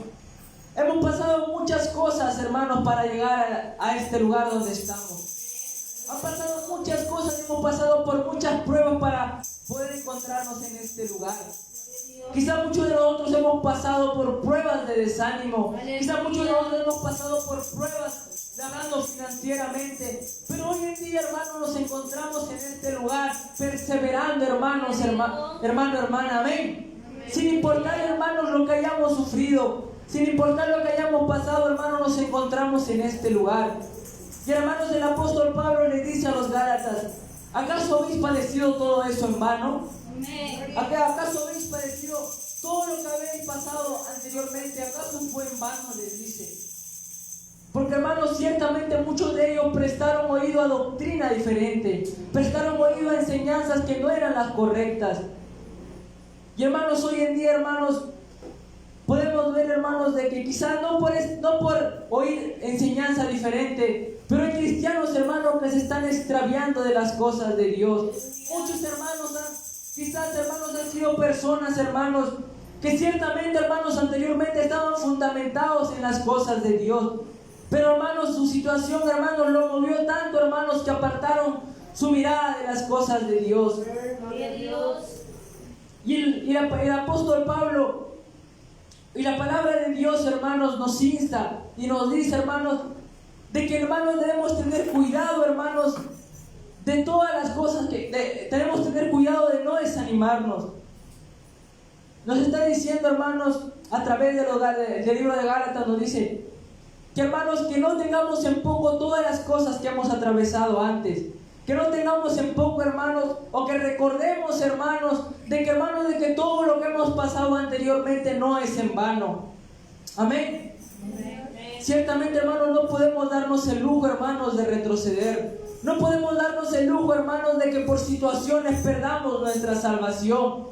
hemos pasado muchas cosas, hermanos, para llegar a este lugar donde estamos. Han pasado muchas cosas, hemos pasado por muchas pruebas para poder encontrarnos en este lugar. Quizá muchos de nosotros hemos pasado por pruebas de desánimo. Quizá muchos de nosotros hemos pasado por pruebas de hablando financieramente. Pero hoy en día, hermanos, nos encontramos en este lugar perseverando, hermanos, hermana, amén. Sin importar, hermanos, lo que hayamos sufrido, sin importar lo que hayamos pasado, hermanos, nos encontramos en este lugar. Y, hermanos, el apóstol Pablo les dice a los Gálatas: ¿acaso habéis padecido todo eso en vano? ¿Acaso habéis padecido todo lo que habéis pasado anteriormente? ¿Acaso fue en vano? Les dice. Porque, hermanos, ciertamente muchos de ellos prestaron oído a doctrina diferente, prestaron oído a enseñanzas que no eran las correctas. Y, hermanos, hoy en día, hermanos, podemos ver, hermanos, de que quizás no por oír enseñanza diferente, pero hay cristianos, hermanos, que se están extraviando de las cosas de Dios. Muchos hermanos quizás, hermanos, han sido personas, hermanos, que ciertamente, hermanos, anteriormente estaban fundamentados en las cosas de Dios. Pero, hermanos, su situación, hermanos, lo movió tanto, hermanos, que apartaron su mirada de las cosas de Dios. Y el apóstol Pablo y la palabra de Dios, hermanos, nos insta y nos dice, hermanos, de que, hermanos, debemos tener cuidado, hermanos, de todas las cosas tenemos que tener cuidado de no desanimarnos. Nos está diciendo, hermanos, a través del libro de Gálatas, nos dice que, hermanos, que no tengamos en poco todas las cosas que hemos atravesado antes. Que no tengamos en poco, hermanos, o que recordemos, hermanos, de que todo lo que hemos pasado anteriormente no es en vano. Amén. Ciertamente, hermanos, no podemos darnos el lujo, hermanos, de retroceder. No podemos darnos el lujo, hermanos, de que por situaciones perdamos nuestra salvación.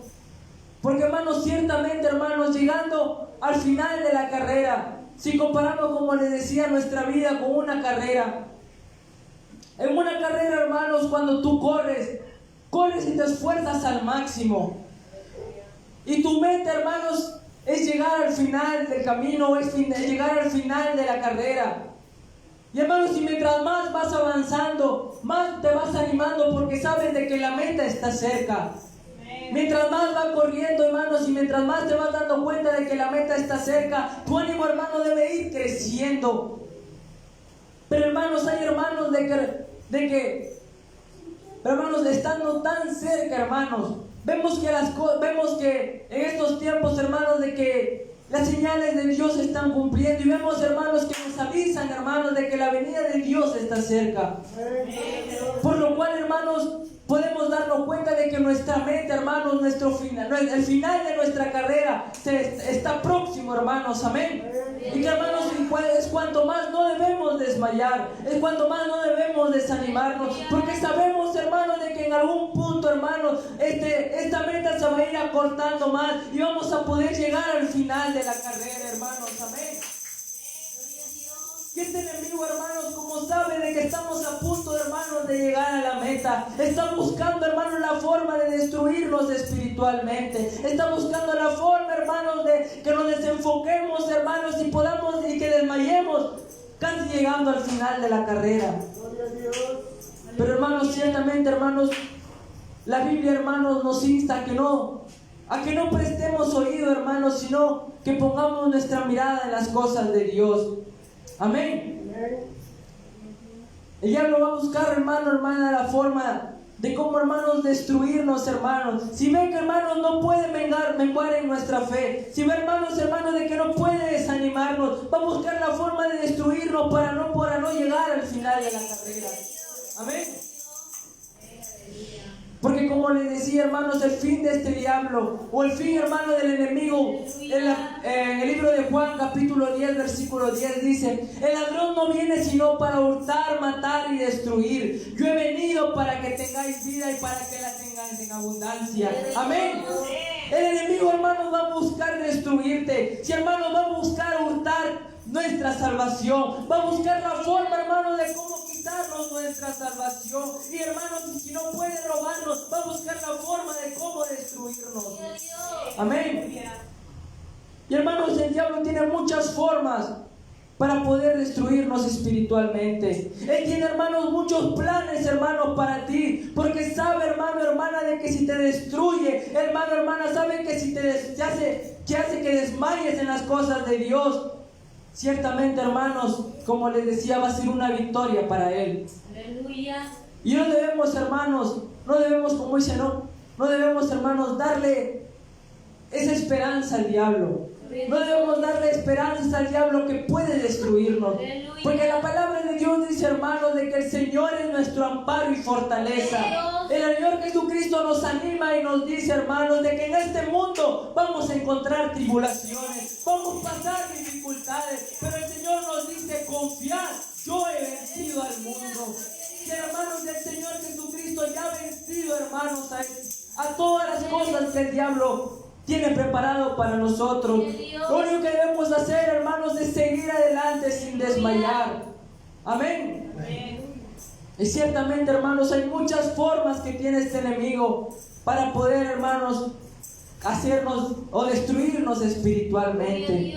Porque, hermanos, ciertamente, hermanos, llegando al final de la carrera, si comparamos, como les decía, nuestra vida con una carrera, en una carrera, hermanos, cuando tú corres y te esfuerzas al máximo, y tu meta, hermanos, es llegar al final del camino, es llegar al final de la carrera. Y, hermanos, y mientras más vas avanzando, más te vas animando, porque sabes de que la meta está cerca. Mientras más vas corriendo, hermanos, y mientras más te vas dando cuenta de que la meta está cerca, tu ánimo, hermano, debe ir creciendo. Pero, hermanos, hay hermanos hermanos, estando tan cerca, hermanos, vemos que en estos tiempos, hermanos, de que las señales de Dios se están cumpliendo, y vemos, hermanos, que nos avisan, hermanos, de que la venida de Dios está cerca. Por lo cual, hermanos, podemos darnos cuenta de que nuestra meta, hermanos, el final de nuestra carrera está próximo, hermanos, amén. Y que, hermanos, es cuanto más no debemos desmayar, es cuanto más no debemos desanimarnos, porque sabemos, hermanos, de que en algún punto, hermanos, esta meta se va a ir acortando más y vamos a poder llegar al final de la carrera, hermanos, amén. Y este enemigo, hermanos, como sabe de que estamos a punto, hermanos, de llegar a la meta, está buscando, hermanos, la forma de destruirnos espiritualmente. Está buscando la forma, hermanos, de que nos desenfoquemos, hermanos, y que desmayemos, casi llegando al final de la carrera. Pero, hermanos, ciertamente, hermanos, la Biblia, hermanos, nos insta a que no prestemos oído, hermanos, sino que pongamos nuestra mirada en las cosas de Dios. Amén. El diablo va a buscar, hermana, la forma de cómo, hermanos, destruirnos, hermanos. Si ven que, hermanos, no puede menguar en nuestra fe, si ven, hermanos, de que no puede desanimarnos, va a buscar la forma de destruirnos para no llegar al final de la carrera. Amén. Porque como les decía, hermanos, el fin de este diablo, o el fin, hermano, del enemigo, en el libro de Juan, capítulo 10, versículo 10, dice: el ladrón no viene sino para hurtar, matar y destruir. Yo he venido para que tengáis vida y para que la tengáis en abundancia. Amén. El enemigo, hermanos, va a buscar destruirte. Si, hermanos, va a buscar hurtar nuestra salvación, va a buscar la forma, hermanos, de cómo quitarnos nuestra salvación. Y, hermanos, si no puede robarnos, va a buscar la forma de cómo destruirnos. Amén. Y, hermanos, el diablo tiene muchas formas para poder destruirnos espiritualmente. Él tiene, hermanos, muchos planes, hermanos, para ti, porque sabe, hermano, hermana, de que si te destruye, hermano, hermana, sabe que si te hace que desmayes en las cosas de Dios, ciertamente, hermanos, como les decía, va a ser una victoria para él. Aleluya. Y no debemos, hermanos, como dice, no debemos, hermanos, darle esa esperanza al diablo. No debemos darle esperanza al diablo que puede destruirnos. Porque la palabra de Dios dice, hermanos, de que el Señor es nuestro amparo y fortaleza. El Señor Jesucristo nos anima y nos dice, hermanos, de que en este mundo vamos a encontrar tribulaciones, vamos a pasar dificultades, pero el Señor nos dice: confiad, yo he vencido al mundo. Y, hermanos, del Señor Jesucristo ya ha vencido, hermanos, a todas las cosas que el diablo tiene preparado para nosotros. Lo único que debemos hacer, hermanos, es seguir adelante sin desmayar. Amén. Y ciertamente, hermanos, hay muchas formas que tiene este enemigo para poder, hermanos, hacernos o destruirnos espiritualmente.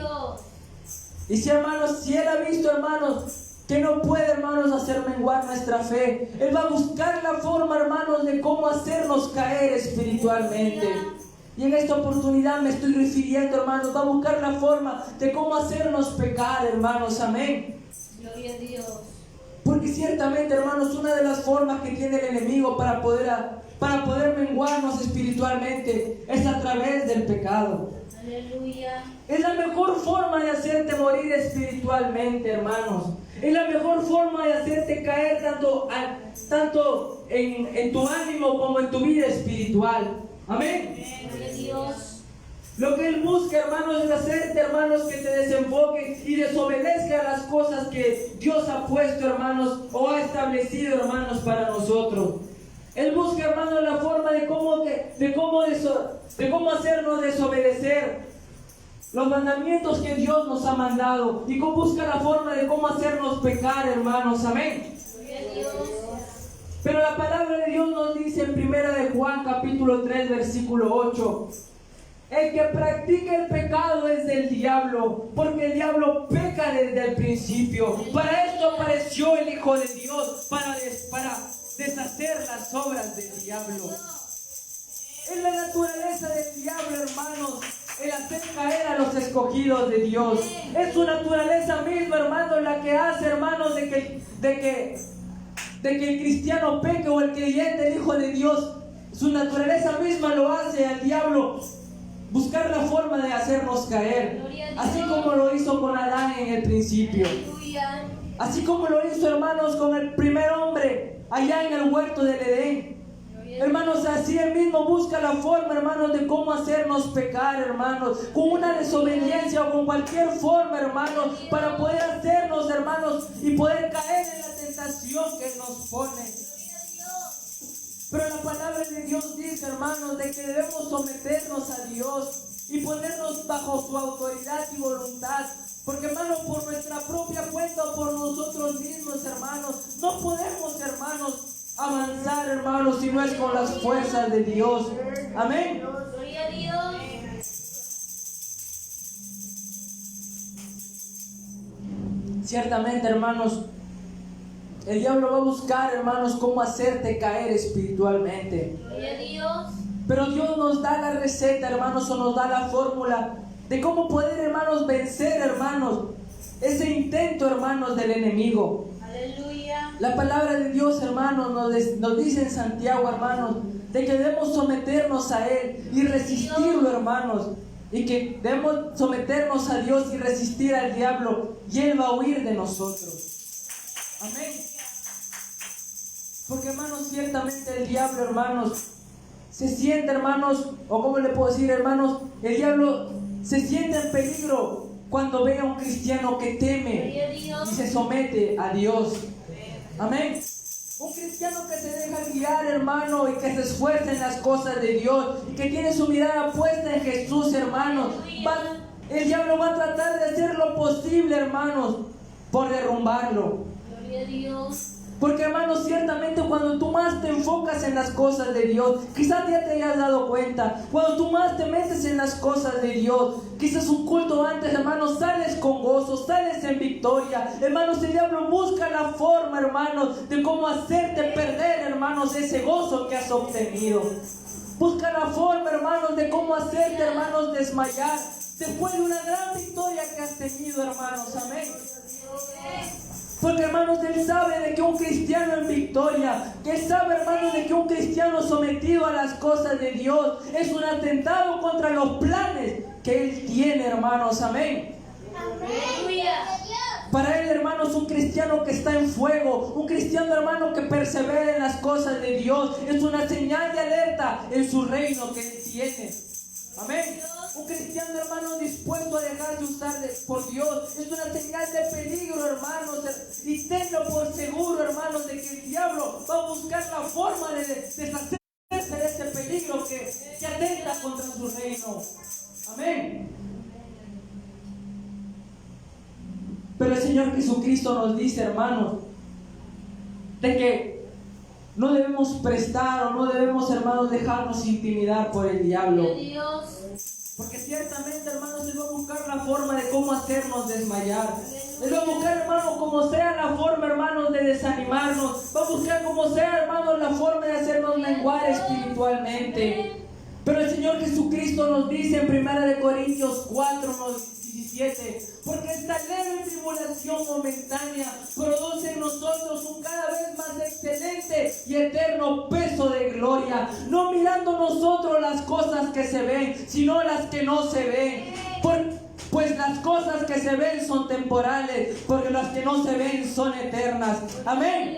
Y si, hermanos, si él ha visto, hermanos, que no puede, hermanos, hacer menguar nuestra fe, él va a buscar la forma, hermanos, de cómo hacernos caer espiritualmente. Y en esta oportunidad me estoy refiriendo, hermanos, va a buscar la forma de cómo hacernos pecar, hermanos. Amén. Gloria a Dios. Porque ciertamente, hermanos, una de las formas que tiene el enemigo para poder menguarnos espiritualmente es a través del pecado. Aleluya. Es la mejor forma de hacerte morir espiritualmente, hermanos. Es la mejor forma de hacerte caer tanto en tu ánimo como en tu vida espiritual. Amén. Gloria a Dios. Lo que él busca, hermanos, es hacerte, hermanos, que te desenfoques y desobedezca a las cosas que Dios ha puesto, hermanos, o ha establecido, hermanos, para nosotros. Él busca, hermanos, la forma de cómo hacernos desobedecer los mandamientos que Dios nos ha mandado, y cómo busca la forma de cómo hacernos pecar, hermanos. Amén. Gloria a Dios. Pero la palabra de Dios nos dice en 1 de Juan, capítulo 3, versículo 8: el que practica el pecado es del diablo, porque el diablo peca desde el principio. Para esto apareció el Hijo de Dios, para deshacer las obras del diablo. Es la naturaleza del diablo, hermanos, el hacer caer a los escogidos de Dios. Es su naturaleza misma, hermanos, la que hace, hermanos, de que el cristiano peque, o el creyente, el Hijo de Dios. Su naturaleza misma lo hace al diablo buscar la forma de hacernos caer, así como lo hizo con Adán en el principio, así como lo hizo, hermanos, con el primer hombre allá en el huerto del Edén. Hermanos, así él mismo busca la forma, hermanos, de cómo hacernos pecar, hermanos, con una desobediencia o con cualquier forma, hermanos, para poder hacernos, hermanos, y poder caer en la tentación que él nos pone. Pero la palabra de Dios dice, hermanos, de que debemos someternos a Dios y ponernos bajo su autoridad y voluntad. Porque, hermanos, por nuestra propia cuenta o por nosotros mismos, hermanos, no podemos, hermanos, avanzar, hermanos, si no es con las fuerzas de Dios. Amén. Gloria a Dios. Ciertamente, hermanos, el diablo va a buscar, hermanos, cómo hacerte caer espiritualmente. Gloria a Dios. Pero Dios nos da la receta, hermanos, o nos da la fórmula de cómo poder, hermanos, vencer, hermanos, ese intento, hermanos, del enemigo. Aleluya. La palabra de Dios, hermanos, nos dice en Santiago, hermanos, de que debemos someternos a Él y resistirlo, hermanos. Y que debemos someternos a Dios y resistir al diablo, y Él va a huir de nosotros. Amén. Porque, hermanos, ciertamente el diablo, hermanos, se siente, hermanos, o como le puedo decir, hermanos, el diablo se siente en peligro cuando ve a un cristiano que teme y se somete a Dios. Amén. Un cristiano que se deja guiar, hermano, y que se esfuerza en las cosas de Dios y que tiene su mirada puesta en Jesús, hermanos. El diablo va a tratar de hacer lo posible, hermanos, por derrumbarlo. Gloria a Dios. Porque, hermanos, ciertamente cuando tú más te enfocas en las cosas de Dios, quizás ya te hayas dado cuenta, cuando tú más te metes en las cosas de Dios, quizás un culto antes, hermanos, sales con gozo, sales en victoria. Hermanos, el diablo busca la forma, hermanos, de cómo hacerte perder, hermanos, ese gozo que has obtenido. Busca la forma, hermanos, de cómo hacerte, hermanos, desmayar después de una gran victoria que has tenido, hermanos. Amén. Porque, hermanos, Él sabe de que un cristiano en victoria, que Él sabe, hermanos, de que un cristiano sometido a las cosas de Dios es un atentado contra los planes que Él tiene, hermanos. Amén. Para Él, hermanos, un cristiano que está en fuego, un cristiano, hermano, que persevera en las cosas de Dios, es una señal de alerta en su reino que Él tiene. Amén. Un cristiano, hermano, dispuesto a dejarse usar por Dios es una señal de peligro, hermanos. Y tenlo por seguro, hermanos, de que el diablo va a buscar la forma de deshacerse de este peligro que atenta contra su reino. Amén. Pero el Señor Jesucristo nos dice, hermanos, de que no debemos prestar o no debemos, hermanos, dejarnos intimidar por el diablo. Porque ciertamente, hermanos, Él va a buscar la forma de cómo hacernos desmayar. Él va a buscar, hermanos, como sea la forma, hermanos, de desanimarnos. Va a buscar como sea, hermanos, la forma de hacernos menguar espiritualmente. Pero el Señor Jesucristo nos dice en 1 Corintios 4, 17, porque esta leve tribulación momentánea produce en nosotros un cada vez más excelente y eterno peso de gloria, no mirando nosotros las cosas que se ven, sino las que no se ven. Pues las cosas que se ven son temporales, porque las que no se ven son eternas. Amén.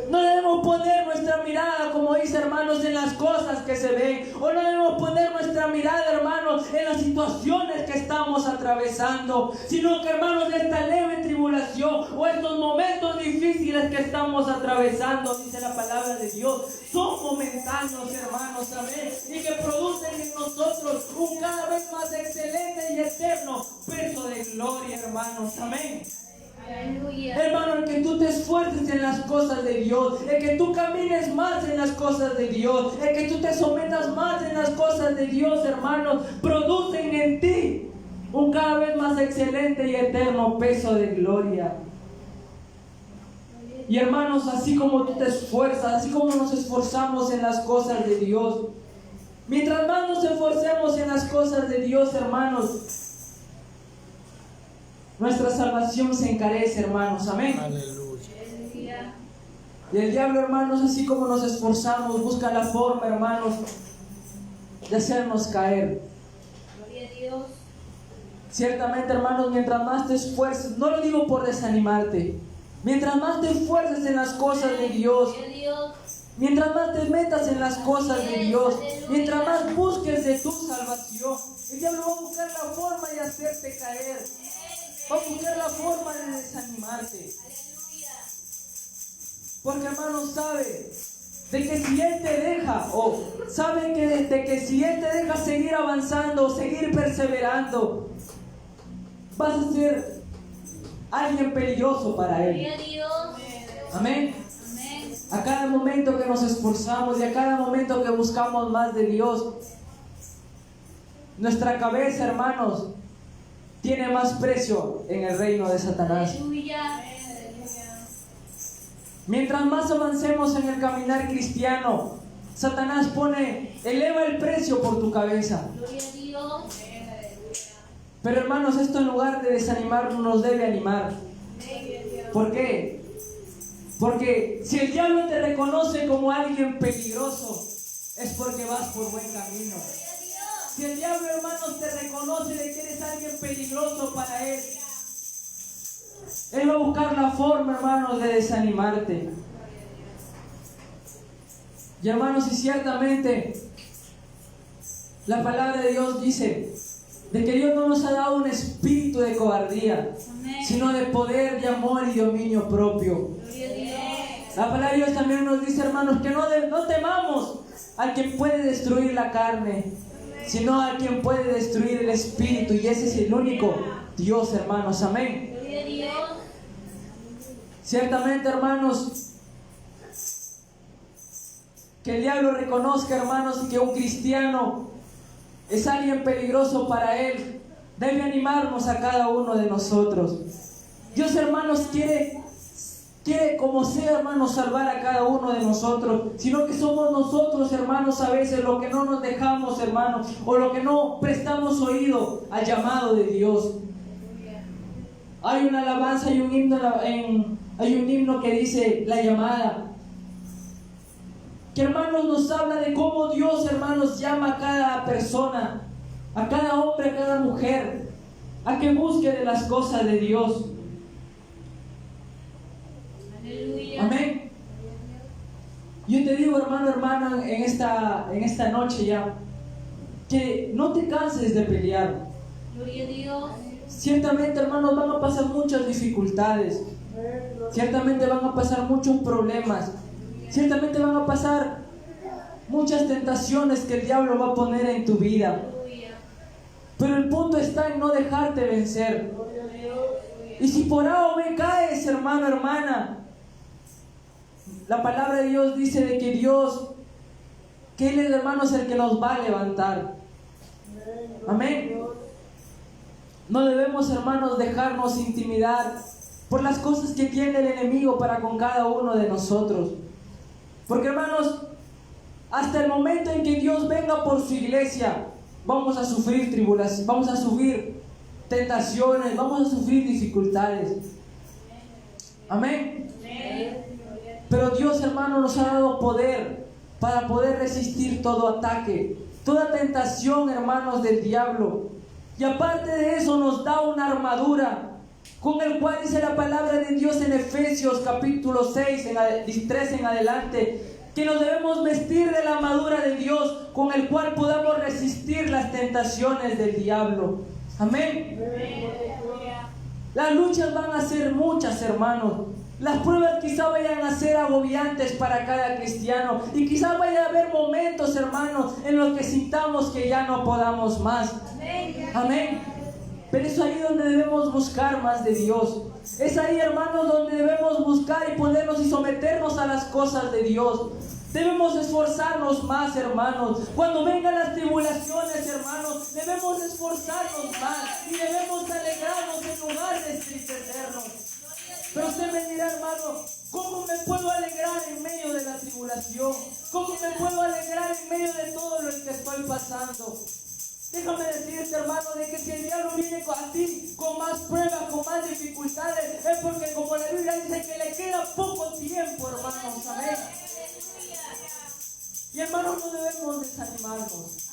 No debemos poner nuestra mirada, como dice, hermanos, en las cosas que se ven. O no debemos poner nuestra mirada, hermanos, en las situaciones que estamos atravesando. Sino que, hermanos, esta leve tribulación o estos momentos difíciles que estamos atravesando, dice la palabra de Dios, son momentáneos, hermanos, amén. Y que producen en nosotros un cada vez más excelente y eterno peso de gloria, hermanos, amén. Aleluya. Hermano, el que tú te esfuerces en las cosas de Dios, el que tú camines más en las cosas de Dios, el que tú te sometas más en las cosas de Dios, hermanos, producen en ti un cada vez más excelente y eterno peso de gloria. Y hermanos, así como tú te esfuerzas, así como nos esforzamos en las cosas de Dios, mientras más nos esforcemos en las cosas de Dios, hermanos, nuestra salvación se encarece, hermanos. Amén. Aleluya. Y el diablo, hermanos, así como nos esforzamos, busca la forma, hermanos, de hacernos caer. Gloria a Dios. Ciertamente, hermanos, mientras más te esfuerces, no lo digo por desanimarte, mientras más te esfuerces en las cosas de Dios, mientras más te metas en las cosas de Dios, mientras más busques de tu salvación, el diablo va a buscar la forma de hacerte caer. Va a buscar la forma de desanimarte. Porque, hermano, sabe de que si Él te deja, o sabe que de que si Él te deja seguir avanzando, seguir perseverando, vas a ser alguien peligroso para Él. Gloria a Dios. Amén. Amén. A cada momento que nos esforzamos y a cada momento que buscamos más de Dios, nuestra cabeza, hermanos, tiene más precio en el reino de Satanás. Aleluya. Mientras más avancemos en el caminar cristiano, Satanás eleva el precio por tu cabeza. Gloria a Dios. Pero, hermanos, esto en lugar de desanimarnos nos debe animar. ¿Por qué? Porque si el diablo te reconoce como alguien peligroso, es porque vas por buen camino. Si el diablo, hermanos, te reconoce de que eres alguien peligroso para él, él va a buscar la forma, hermanos, de desanimarte. Y hermanos, y ciertamente la palabra de Dios dice de que Dios no nos ha dado un espíritu de cobardía, sino de poder, de amor y de dominio propio. La palabra de Dios también nos dice, hermanos, que no temamos al quien puede destruir la carne, sino a quien puede destruir el espíritu, y ese es el único Dios, hermanos. Amén. Ciertamente, hermanos, que el diablo reconozca, hermanos, que un cristiano es alguien peligroso para él, debe animarnos a cada uno de nosotros. Dios, hermanos, quiere como sea, hermanos, salvar a cada uno de nosotros, sino que somos nosotros, hermanos, a veces lo que no nos dejamos, hermanos, o lo que no prestamos oído al llamado de Dios. Hay una alabanza, hay un himno que dice La Llamada, que, hermanos, nos habla de cómo Dios, hermanos, llama a cada persona, a cada hombre, a cada mujer, a que busque de las cosas de Dios. Amén. Yo te digo, hermano, hermana, en esta noche ya, que no te canses de pelear. Gloria a Dios. Ciertamente, hermanos, van a pasar muchas dificultades. Ciertamente van a pasar muchos problemas. Ciertamente van a pasar muchas tentaciones que el diablo va a poner en tu vida. Pero el punto está en no dejarte vencer. Y si por A o B caes, hermano, hermana, la palabra de Dios dice de que Él es, hermanos, el que nos va a levantar. Amén. No debemos, hermanos, dejarnos intimidar por las cosas que tiene el enemigo para con cada uno de nosotros. Porque, hermanos, hasta el momento en que Dios venga por su iglesia, vamos a sufrir tribulaciones, vamos a sufrir tentaciones, vamos a sufrir dificultades. Amén. Pero Dios, hermano, nos ha dado poder para poder resistir todo ataque, toda tentación, hermanos, del diablo. Y aparte de eso nos da una armadura con el cual dice la palabra de Dios en Efesios capítulo 6, 3 en adelante, que nos debemos vestir de la armadura de Dios con el cual podamos resistir las tentaciones del diablo. Amén. Las luchas van a ser muchas, hermanos. Las pruebas quizá vayan a ser agobiantes para cada cristiano, y quizá vaya a haber momentos, hermanos, en los que sintamos que ya no podamos más. Amén. Pero es ahí donde debemos buscar más de Dios. Es ahí, hermanos, donde debemos buscar y ponernos y someternos a las cosas de Dios. Debemos esforzarnos más, hermanos. Cuando vengan las tribulaciones, hermanos, debemos esforzarnos más y debemos alegrarnos en lugar de entristecernos. Pero usted me dirá, hermano, ¿cómo me puedo alegrar en medio de la tribulación? ¿Cómo me puedo alegrar en medio de todo lo que estoy pasando? Déjame decirte, hermano, de que si el diablo viene a ti con más pruebas, con más dificultades, es porque, como la Biblia dice, que le queda poco tiempo, hermanos. Amén. Y, hermanos, no debemos desanimarnos.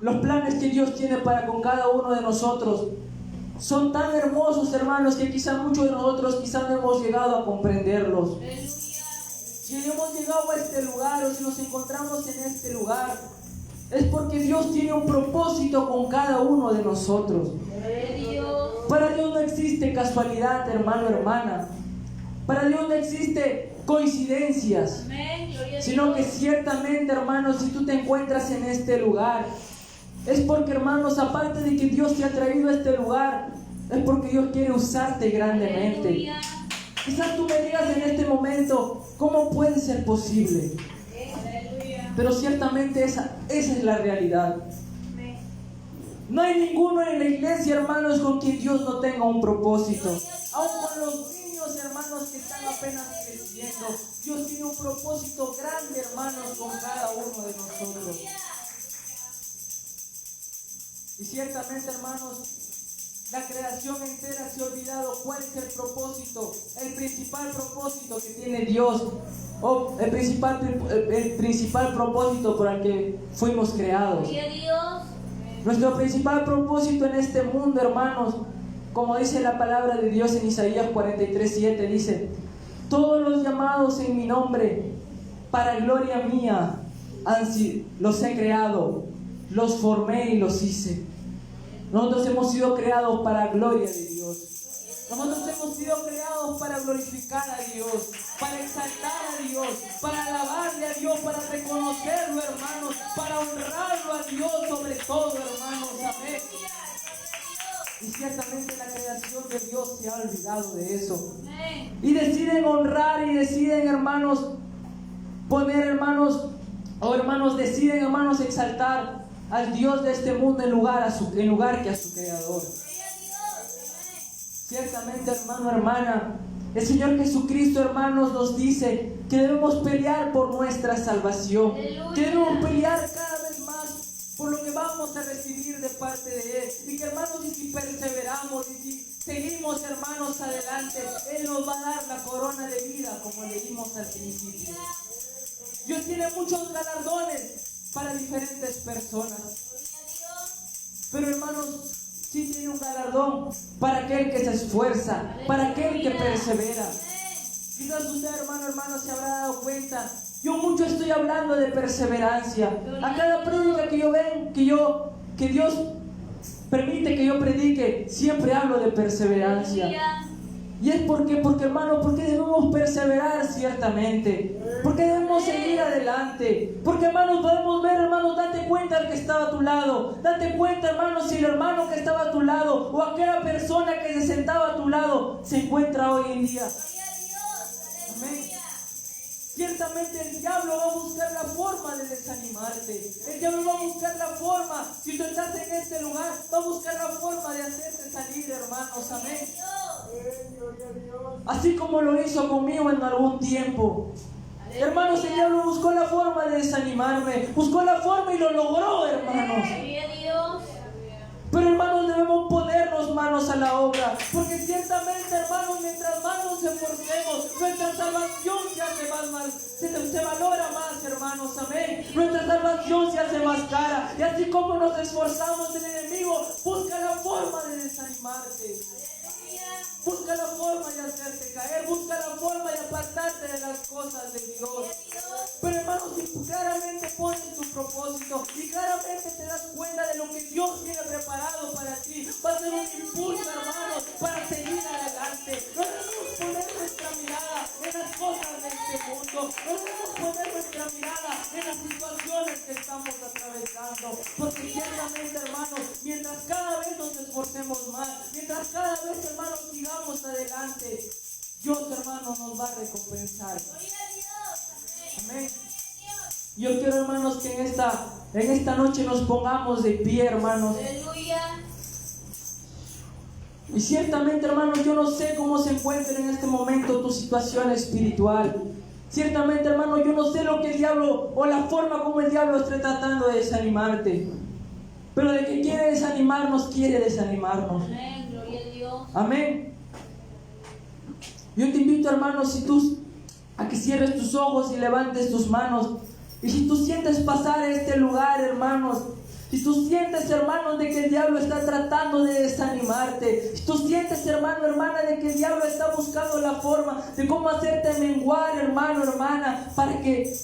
Los planes que Dios tiene para con cada uno de nosotros son tan hermosos, hermanos, que quizá muchos de nosotros quizá no hemos llegado a comprenderlos. Si hemos llegado a este lugar, o si nos encontramos en este lugar, es porque Dios tiene un propósito con cada uno de nosotros. Para Dios no existe casualidad, hermano, hermana. Para Dios no existe coincidencias, sino que ciertamente, hermanos, si tú te encuentras en este lugar, es porque, hermanos, aparte de que Dios te ha traído a este lugar, es porque Dios quiere usarte grandemente. Quizás tú me digas en este momento, ¿cómo puede ser posible? Pero ciertamente esa es la realidad. No hay ninguno en la iglesia, hermanos, con quien Dios no tenga un propósito. Aún con los niños, hermanos, que están apenas creciendo, Dios tiene un propósito grande, hermanos, con cada uno de nosotros. Y ciertamente, hermanos, la creación entera se ha olvidado cuál es el propósito, el principal propósito que tiene Dios, o el principal propósito por el que fuimos creados. Nuestro principal propósito en este mundo, hermanos, como dice la palabra de Dios en Isaías 43:7, dice: Todos los llamados en mi nombre, para gloria mía, los he creado, los formé y los hice. Nosotros hemos sido creados para gloria de Dios. Nosotros hemos sido creados para glorificar a Dios, para exaltar a Dios, para alabarle a Dios, para reconocerlo, hermanos, para honrarlo a Dios sobre todo, hermanos. Amén. Y ciertamente la creación de Dios se ha olvidado de eso. Y deciden honrar y deciden, hermanos, poner, hermanos, deciden, hermanos, exaltar al Dios de este mundo en lugar que a su Creador. Ciertamente, hermano, hermana, el Señor Jesucristo, hermanos, nos dice que debemos pelear por nuestra salvación, que debemos pelear cada vez más por lo que vamos a recibir de parte de Él, y que, hermanos, y si perseveramos y si seguimos, hermanos, adelante, Él nos va a dar la corona de vida, como leímos al principio. Dios tiene muchos galardones para diferentes personas, pero, hermanos, sí tiene un galardón para aquel que se esfuerza, para aquel que persevera. Quizás usted, hermano, se habrá dado cuenta. Yo mucho estoy hablando de perseverancia. A cada prédica que yo ven, que Dios permite que yo predique, siempre hablo de perseverancia. Y es porque, hermano, porque debemos perseverar ciertamente, porque debemos seguir adelante, porque, hermanos, podemos ver, hermanos, date cuenta al que estaba a tu lado, date cuenta, hermanos, si el hermano que estaba a tu lado o aquella persona que se sentaba a tu lado se encuentra hoy en día. Amén. Ciertamente el diablo va a buscar la forma de desanimarte. El diablo va a buscar la forma, si tú estás en este lugar, va a buscar la forma de hacerte salir, hermanos. Amén. Así como lo hizo conmigo en algún tiempo. Hermanos, el diablo buscó la forma de desanimarme, buscó la forma y lo logró, hermanos. Pero, hermanos, debemos ponernos manos a la obra, porque ciertamente, hermanos, mientras más nos esforcemos, nuestra salvación se hace más, se valora más, hermanos. Amén. Nuestra salvación se hace más cara, y así como nos esforzamos, el enemigo busca la forma de desanimarte, busca la forma de hacerte caer, busca la forma de apartarte de las cosas de Dios. Pero, hermanos, si claramente pones tu propósito y claramente te das cuenta de lo que Dios tiene preparado para ti, va a ser un impulso, hermanos, para seguir adelante. No debemos poner nuestra mirada en las cosas de este mundo, no debemos poner nuestra mirada en las situaciones que estamos atravesando, porque ciertamente, hermanos, mientras cada vez nos esforcemos más, mientras cada vez, hermanos, sigamos adelante, Dios, hermanos, nos va a recompensar. Amén. Yo quiero, hermanos, que en esta noche nos pongamos de pie, hermanos. Y ciertamente, hermanos, yo no sé cómo se encuentra en este momento tu situación espiritual. Ciertamente, hermano, yo no sé lo que el diablo o la forma como el diablo esté tratando de desanimarte. Pero de que quiere desanimarnos, quiere desanimarnos. Amén, gloria a Dios. Amén. Yo te invito, hermanos, a que cierres tus ojos y levantes tus manos. Y si tú sientes pasar este lugar, hermanos, si tú sientes, hermanos, de que el diablo está tratando de desanimarte, si tú sientes, hermano, hermana, de que el diablo está buscando la forma de cómo hacerte menguar, hermano, hermana, para que